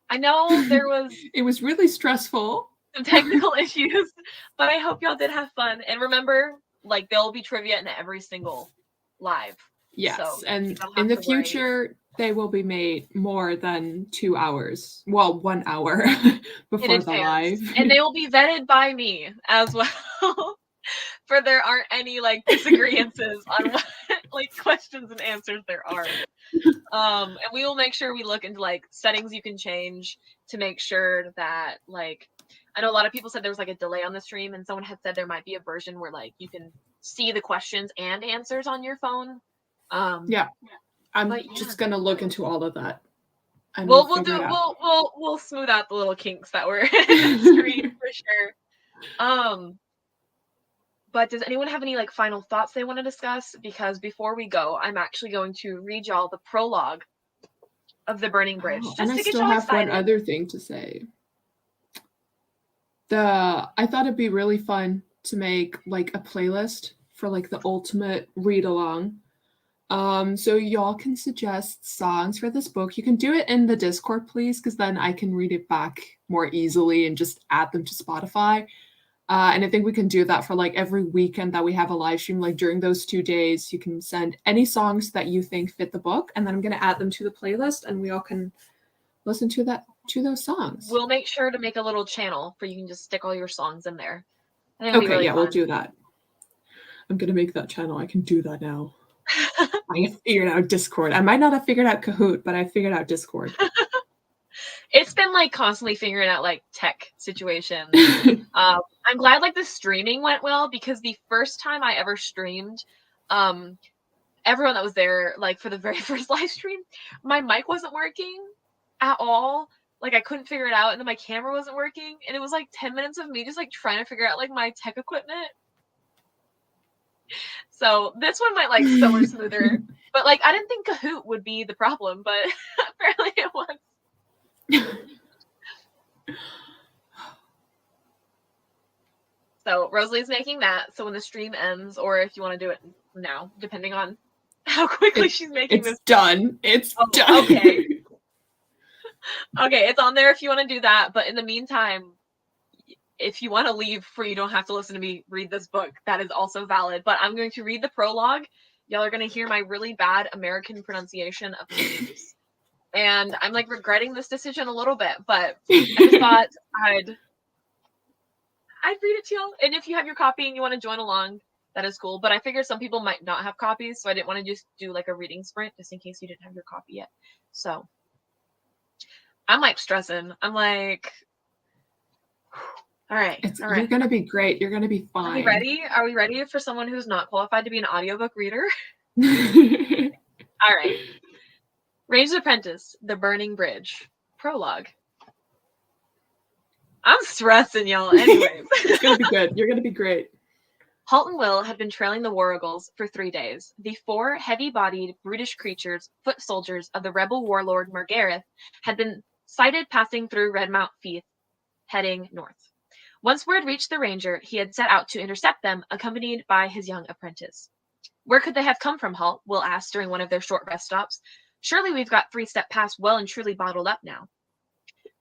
I know there was it was really stressful. Some technical issues, but I hope y'all did have fun. And remember, like, there'll be trivia in every single live. Yes, so and in the future, they will be made more than 2 hours. Well, 1 hour before the live. And they will be vetted by me as well. For there aren't any like disagreements on what like questions and answers there are. And we will make sure we look into like settings you can change to make sure that like I know a lot of people said there was like a delay on the stream, and someone had said there might be a version where like you can see the questions and answers on your phone. Yeah, I'm just gonna look into all of that. And we'll smooth out the little kinks that were in the stream for sure. But does anyone have any like final thoughts they want to discuss? Because before we go, I'm actually going to read y'all the prologue of the Burning Bridge. And I still have one other thing to say. I thought it'd be really fun to make like a playlist for like the ultimate read along. So y'all can suggest songs for this book. You can do it in the Discord, please, because then I can read it back more easily and just add them to Spotify. And I think we can do that for like every weekend that we have a live stream. Like during those 2 days, you can send any songs that you think fit the book, and then I'm gonna add them to the playlist, and we all can listen to those songs. We'll make sure to make a little channel for you can just stick all your songs in there. Okay, really yeah, fun. We'll do that. I'm gonna make that channel. I can do that now. I figured out Discord. I might not have figured out Kahoot, but I figured out Discord. It's been like constantly figuring out like tech situations. I'm glad like the streaming went well, because the first time I ever streamed, everyone that was there like for the very first live stream, my mic wasn't working at all. Like I couldn't figure it out, and then my camera wasn't working, and it was like 10 minutes of me just like trying to figure out like my tech equipment. So this one might like so much smoother. But like I didn't think Kahoot would be the problem, but apparently it was. So Rosalie's making that. So when the stream ends, or if you want to do it now, depending on how quickly she's making this. It's done. It's done. Okay. Okay, it's on there if you want to do that. But in the meantime, if you want to leave for you don't have to listen to me read this book, that is also valid. But I'm going to read the prologue. Y'all are going to hear my really bad American pronunciation of names. And I'm like regretting this decision a little bit, but I just thought I'd read it to y'all. And if you have your copy and you want to join along, that is cool. But I figured some people might not have copies, so I didn't want to just do like a reading sprint just in case you didn't have your copy yet. So I'm like stressing. I'm like, all right. You're gonna be great. You're gonna be fine. Are we ready? Are we ready for someone who's not qualified to be an audiobook reader? All right. Ranger's Apprentice, The Burning Bridge. Prologue. I'm stressing, y'all. Anyways. It's going to be good. You're going to be great. Halt and Will had been trailing the war eagles for 3 days. The 4 heavy-bodied, brutish creatures, foot soldiers of the rebel warlord Margareth, had been sighted passing through Redmount Fief, heading north. Once word reached the ranger, he had set out to intercept them, accompanied by his young apprentice. Where could they have come from, Halt? Will asked during one of their short rest stops. Surely we've got 3-Step Pass well and truly bottled up now.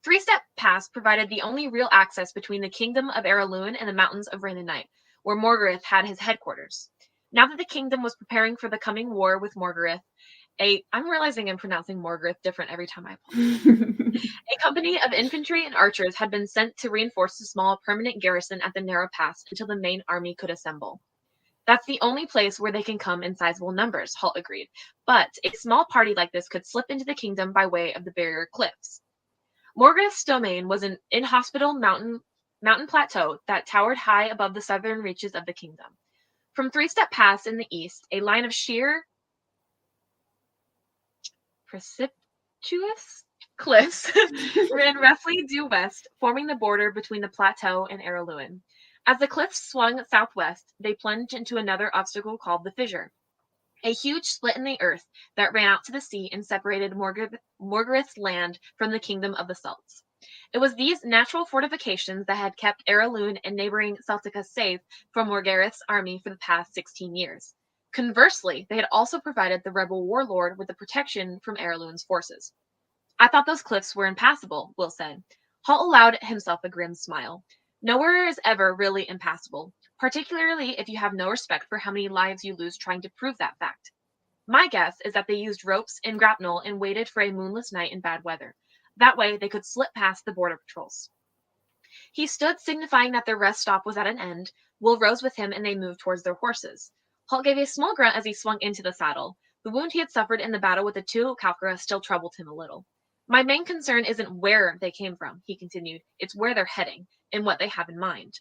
3-Step Pass provided the only real access between the kingdom of Araloon and the mountains of Rain and Night, where Morgareth had his headquarters. Now that the kingdom was preparing for the coming war with Morgareth, I'm realizing I'm pronouncing Morgareth different every time I apologize. A company of infantry and archers had been sent to reinforce the small permanent garrison at the narrow pass until the main army could assemble. That's the only place where they can come in sizable numbers, Halt agreed. But a small party like this could slip into the kingdom by way of the barrier cliffs. Morgareth's domain was an inhospitable mountain plateau that towered high above the southern reaches of the kingdom. From 3-Step Pass in the east, a line of sheer precipitous cliffs ran roughly due west, forming the border between the plateau and Araluen. As the cliffs swung southwest, they plunged into another obstacle called the fissure, a huge split in the earth that ran out to the sea and separated Morgareth's land from the kingdom of the Celts. It was these natural fortifications that had kept Araluen and neighboring Celtica safe from Morgareth's army for the past 16 years. Conversely, they had also provided the rebel warlord with the protection from Araluen's forces. I thought those cliffs were impassable, Will said. Halt allowed himself a grim smile. Nowhere is ever really impassable, particularly if you have no respect for how many lives you lose trying to prove that fact. My guess is that they used ropes and grapnel and waited for a moonless night in bad weather. That way they could slip past the border patrols. He stood, signifying that their rest stop was at an end. Will rose with him and they moved towards their horses. Halt gave a small grunt as he swung into the saddle. The wound he had suffered in the battle with the two Kalkara still troubled him a little. My main concern isn't where they came from, he continued. It's where they're heading, and what they have in mind.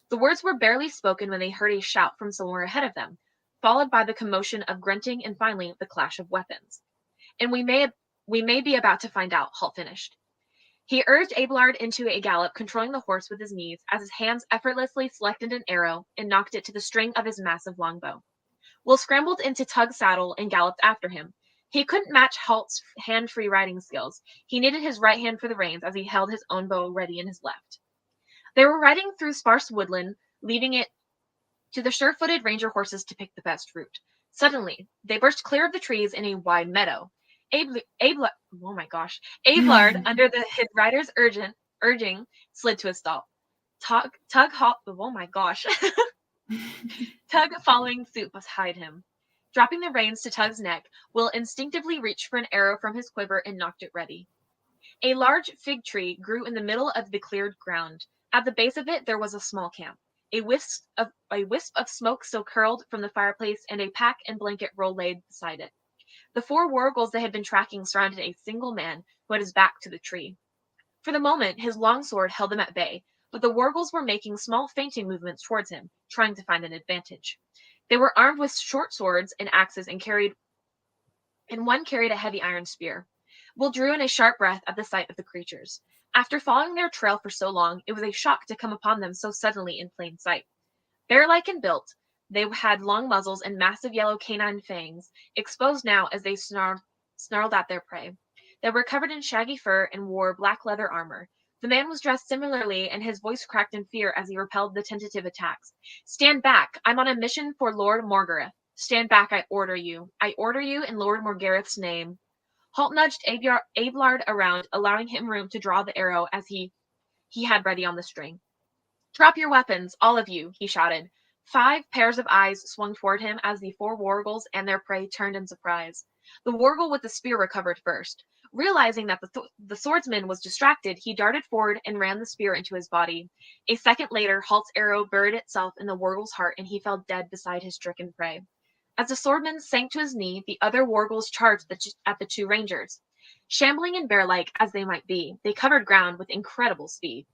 The words were barely spoken when they heard a shout from somewhere ahead of them, followed by the commotion of grunting and finally the clash of weapons. And we may be about to find out, Halt finished. He urged Abelard into a gallop, controlling the horse with his knees, as his hands effortlessly selected an arrow and knocked it to the string of his massive longbow. Will scrambled into Tug's saddle and galloped after him. He couldn't match Halt's hand-free riding skills. He needed his right hand for the reins as he held his own bow ready in his left. They were riding through sparse woodland, leaving it to the sure-footed ranger horses to pick the best route. Suddenly, they burst clear of the trees in a wide meadow. Abelard, under his rider's urging, slid to a stop. Tug, oh my gosh. Tug, following suit, beside him. Dropping the reins to Tug's neck, Will instinctively reached for an arrow from his quiver and knocked it ready. A large fig tree grew in the middle of the cleared ground. At the base of it there was a small camp. A wisp of smoke still curled from the fireplace, and a pack and blanket roll laid beside it. The 4 wargals they had been tracking surrounded a single man who had his back to the tree. For the moment his long sword held them at bay, but the wargals were making small feinting movements towards him, trying to find an advantage. They were armed with short swords and axes and one carried a heavy iron spear. Will drew in a sharp breath at the sight of the creatures. After following their trail for so long, it was a shock to come upon them so suddenly in plain sight. Bear-like in build, they had long muzzles and massive yellow canine fangs, exposed now as they snarled at their prey. They were covered in shaggy fur and wore black leather armor. The man was dressed similarly, and his voice cracked in fear as he repelled the tentative attacks. "Stand back! I'm on a mission for Lord Morgareth. Stand back, I order you. I order you in Lord Morgareth's name." Halt nudged Abelard around, allowing him room to draw the arrow as he had ready on the string. "Drop your weapons, all of you," he shouted. 5 pairs of eyes swung toward him as the 4 wargals and their prey turned in surprise. The wargal with the spear recovered first. Realizing that the swordsman was distracted, he darted forward and ran the spear into his body. A second later, Halt's arrow buried itself in the wargal's heart, and he fell dead beside his stricken prey. As the swordman sank to his knee, the other wargals charged at the 2 rangers. Shambling and bear-like as they might be, they covered ground with incredible speed.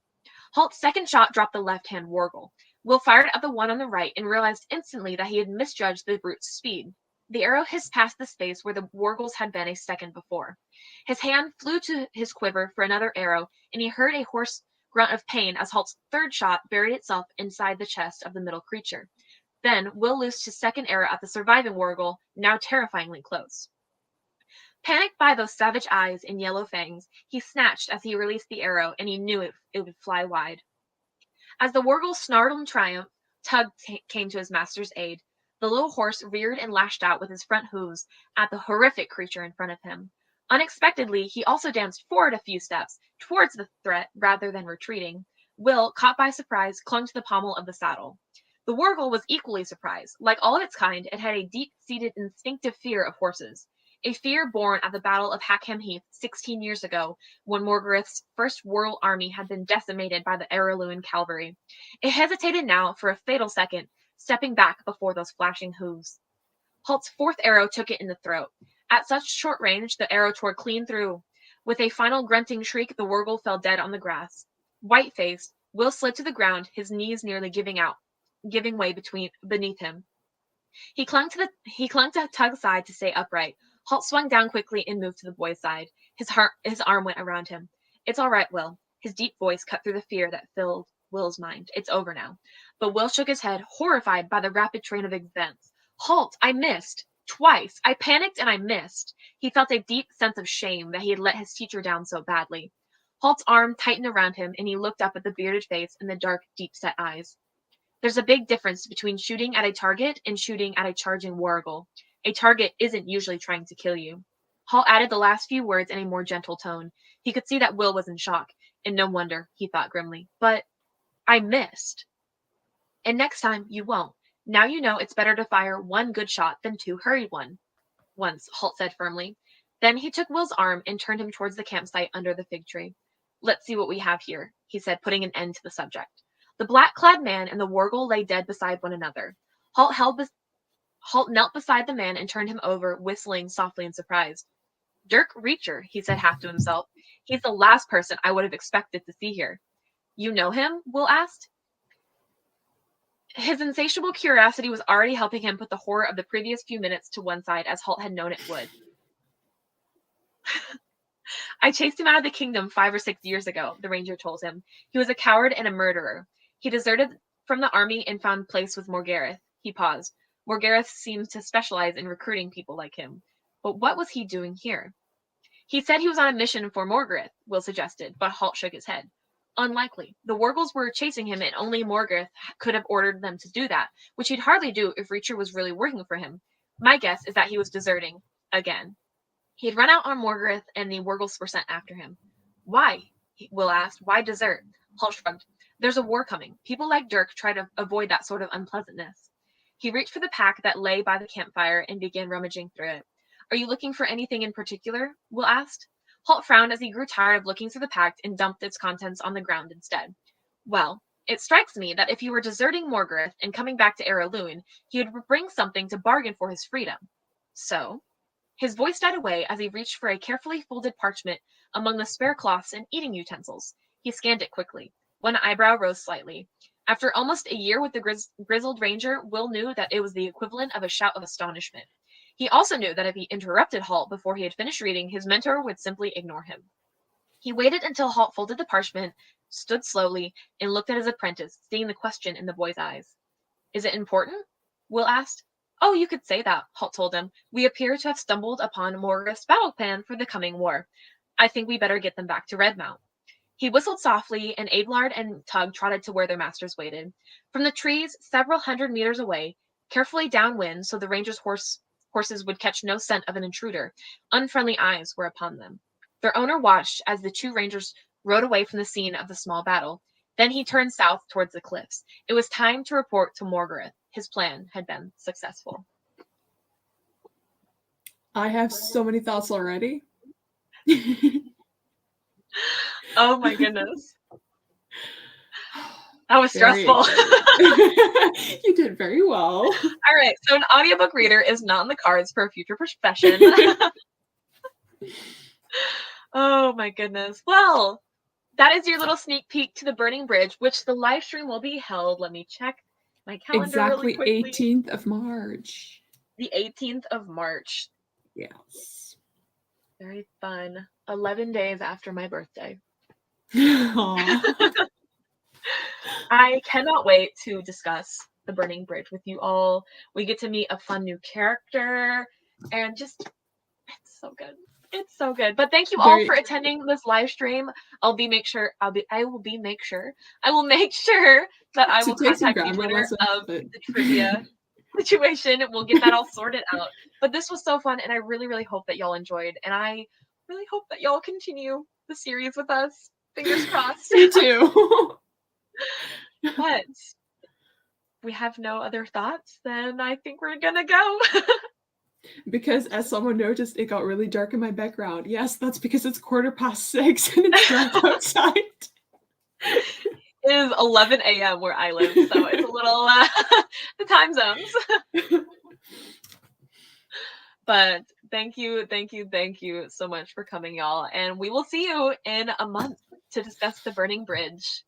Halt's second shot dropped the left-hand wargal. Will fired at the one on the right and realized instantly that he had misjudged the brute's speed. The arrow hissed past the space where the wargals had been a second before. His hand flew to his quiver for another arrow, and he heard a hoarse grunt of pain as Halt's third shot buried itself inside the chest of the middle creature. Then Will loosed his second arrow at the surviving wargal, now terrifyingly close. Panicked by those savage eyes and yellow fangs, he snatched as he released the arrow, and he knew it would fly wide. As the wargal snarled in triumph, Tug came to his master's aid. The little horse reared and lashed out with his front hooves at the horrific creature in front of him. Unexpectedly, he also danced forward a few steps, towards the threat rather than retreating. Will, caught by surprise, clung to the pommel of the saddle. The wargal was equally surprised. Like all of its kind, it had a deep-seated instinctive fear of horses. A fear born at the Battle of Hackham Heath 16 years ago, when Morgareth's first royal army had been decimated by the Araluen cavalry. It hesitated now for a fatal second, stepping back before those flashing hooves. Halt's 4th arrow took it in the throat. At such short range, the arrow tore clean through. With a final grunting shriek, the wargal fell dead on the grass. White-faced, Will slid to the ground, his knees nearly giving way beneath him. He clung to Tug's side to stay upright. Holt swung down quickly and moved to the boy's side. His arm went around him. It's all right, Will. His deep voice cut through the fear that filled Will's mind. It's over now. But Will shook his head, horrified by the rapid train of events. Halt! I missed. Twice. I panicked and I missed. He felt a deep sense of shame that he had let his teacher down so badly. Halt's arm tightened around him, and he looked up at the bearded face and the dark, deep-set eyes. There's a big difference between shooting at a target and shooting at a charging wargle. A target isn't usually trying to kill you. Halt added the last few words in a more gentle tone. He could see that Will was in shock, and no wonder, he thought grimly. But I missed. And next time, you won't. Now you know it's better to fire one good shot than two hurried ones, Halt said firmly. Then he took Will's arm and turned him towards the campsite under the fig tree. Let's see what we have here, he said, putting an end to the subject. The black-clad man and the wargle lay dead beside one another. Halt knelt beside the man and turned him over, whistling softly in surprise. Dirk Reacher, he said half to himself. He's the last person I would have expected to see here. You know him? Will asked. His insatiable curiosity was already helping him put the horror of the previous few minutes to one side, as Halt had known it would. I chased him out of the kingdom 5 or 6 years ago, the ranger told him. He was a coward and a murderer. He deserted from the army and found place with Morgareth. He paused. Morgareth seemed to specialize in recruiting people like him. But what was he doing here? He said he was on a mission for Morgareth, Will suggested, but Halt shook his head. Unlikely. The Wargles were chasing him, and only Morgareth could have ordered them to do that, which he'd hardly do if Reacher was really working for him. My guess is that he was deserting again. He had run out on Morgareth, and the Wargles were sent after him. Why? Will asked. Why desert? Halt shrugged. There's a war coming. People like Dirk try to avoid that sort of unpleasantness. He reached for the pack that lay by the campfire and began rummaging through it. Are you looking for anything in particular? Will asked. Halt frowned as he grew tired of looking through the pack and dumped its contents on the ground instead. Well, it strikes me that if he were deserting Morgareth and coming back to Araloon, he would bring something to bargain for his freedom. So? His voice died away as he reached for a carefully folded parchment among the spare cloths and eating utensils. He scanned it quickly. One eyebrow rose slightly. After almost a year with the grizzled ranger, Will knew that it was the equivalent of a shout of astonishment. He also knew that if he interrupted Halt before he had finished reading, his mentor would simply ignore him. He waited until Halt folded the parchment, stood slowly, and looked at his apprentice, seeing the question in the boy's eyes. Is it important? Will asked. Oh, you could say that, Halt told him. We appear to have stumbled upon Morgareth's battle plan for the coming war. I think we better get them back to Redmount. He whistled softly, and Abelard and Tug trotted to where their masters waited. From the trees, several hundred meters away, carefully downwind so the rangers' horses would catch no scent of an intruder, unfriendly eyes were upon them. Their owner watched as the two rangers rode away from the scene of the small battle. Then he turned south towards the cliffs. It was time to report to Morgareth. His plan had been successful. I have so many thoughts already. Oh my goodness. That was stressful. You did very well. All right, so an audiobook reader is not in the cards for a future profession. Oh my goodness. Well, that is your little sneak peek to the Burning Bridge, which the live stream will be held. Let me check my calendar exactly really quickly. 18th of March. The 18th of March. Yes. Very fun. 11 days after my birthday. I cannot wait to discuss the Burning Bridge with you all. We get to meet a fun new character, and just, it's so good. It's so good. But thank you all for attending this live stream. I will make sure that I will contact the winner of the trivia situation. We'll get that all sorted out. But this was so fun, and I really, really hope that y'all enjoyed. And I really hope that y'all continue the series with us. Fingers crossed. Me too. But we have no other thoughts, then I think we're gonna go. Because as someone noticed, it got really dark in my background. Yes, that's because it's 6:15 and it's dark outside. It is 11 a.m. where I live, so it's a little the time zones. But thank you so much for coming, y'all. And we will see you in a month to discuss the Burning Bridge.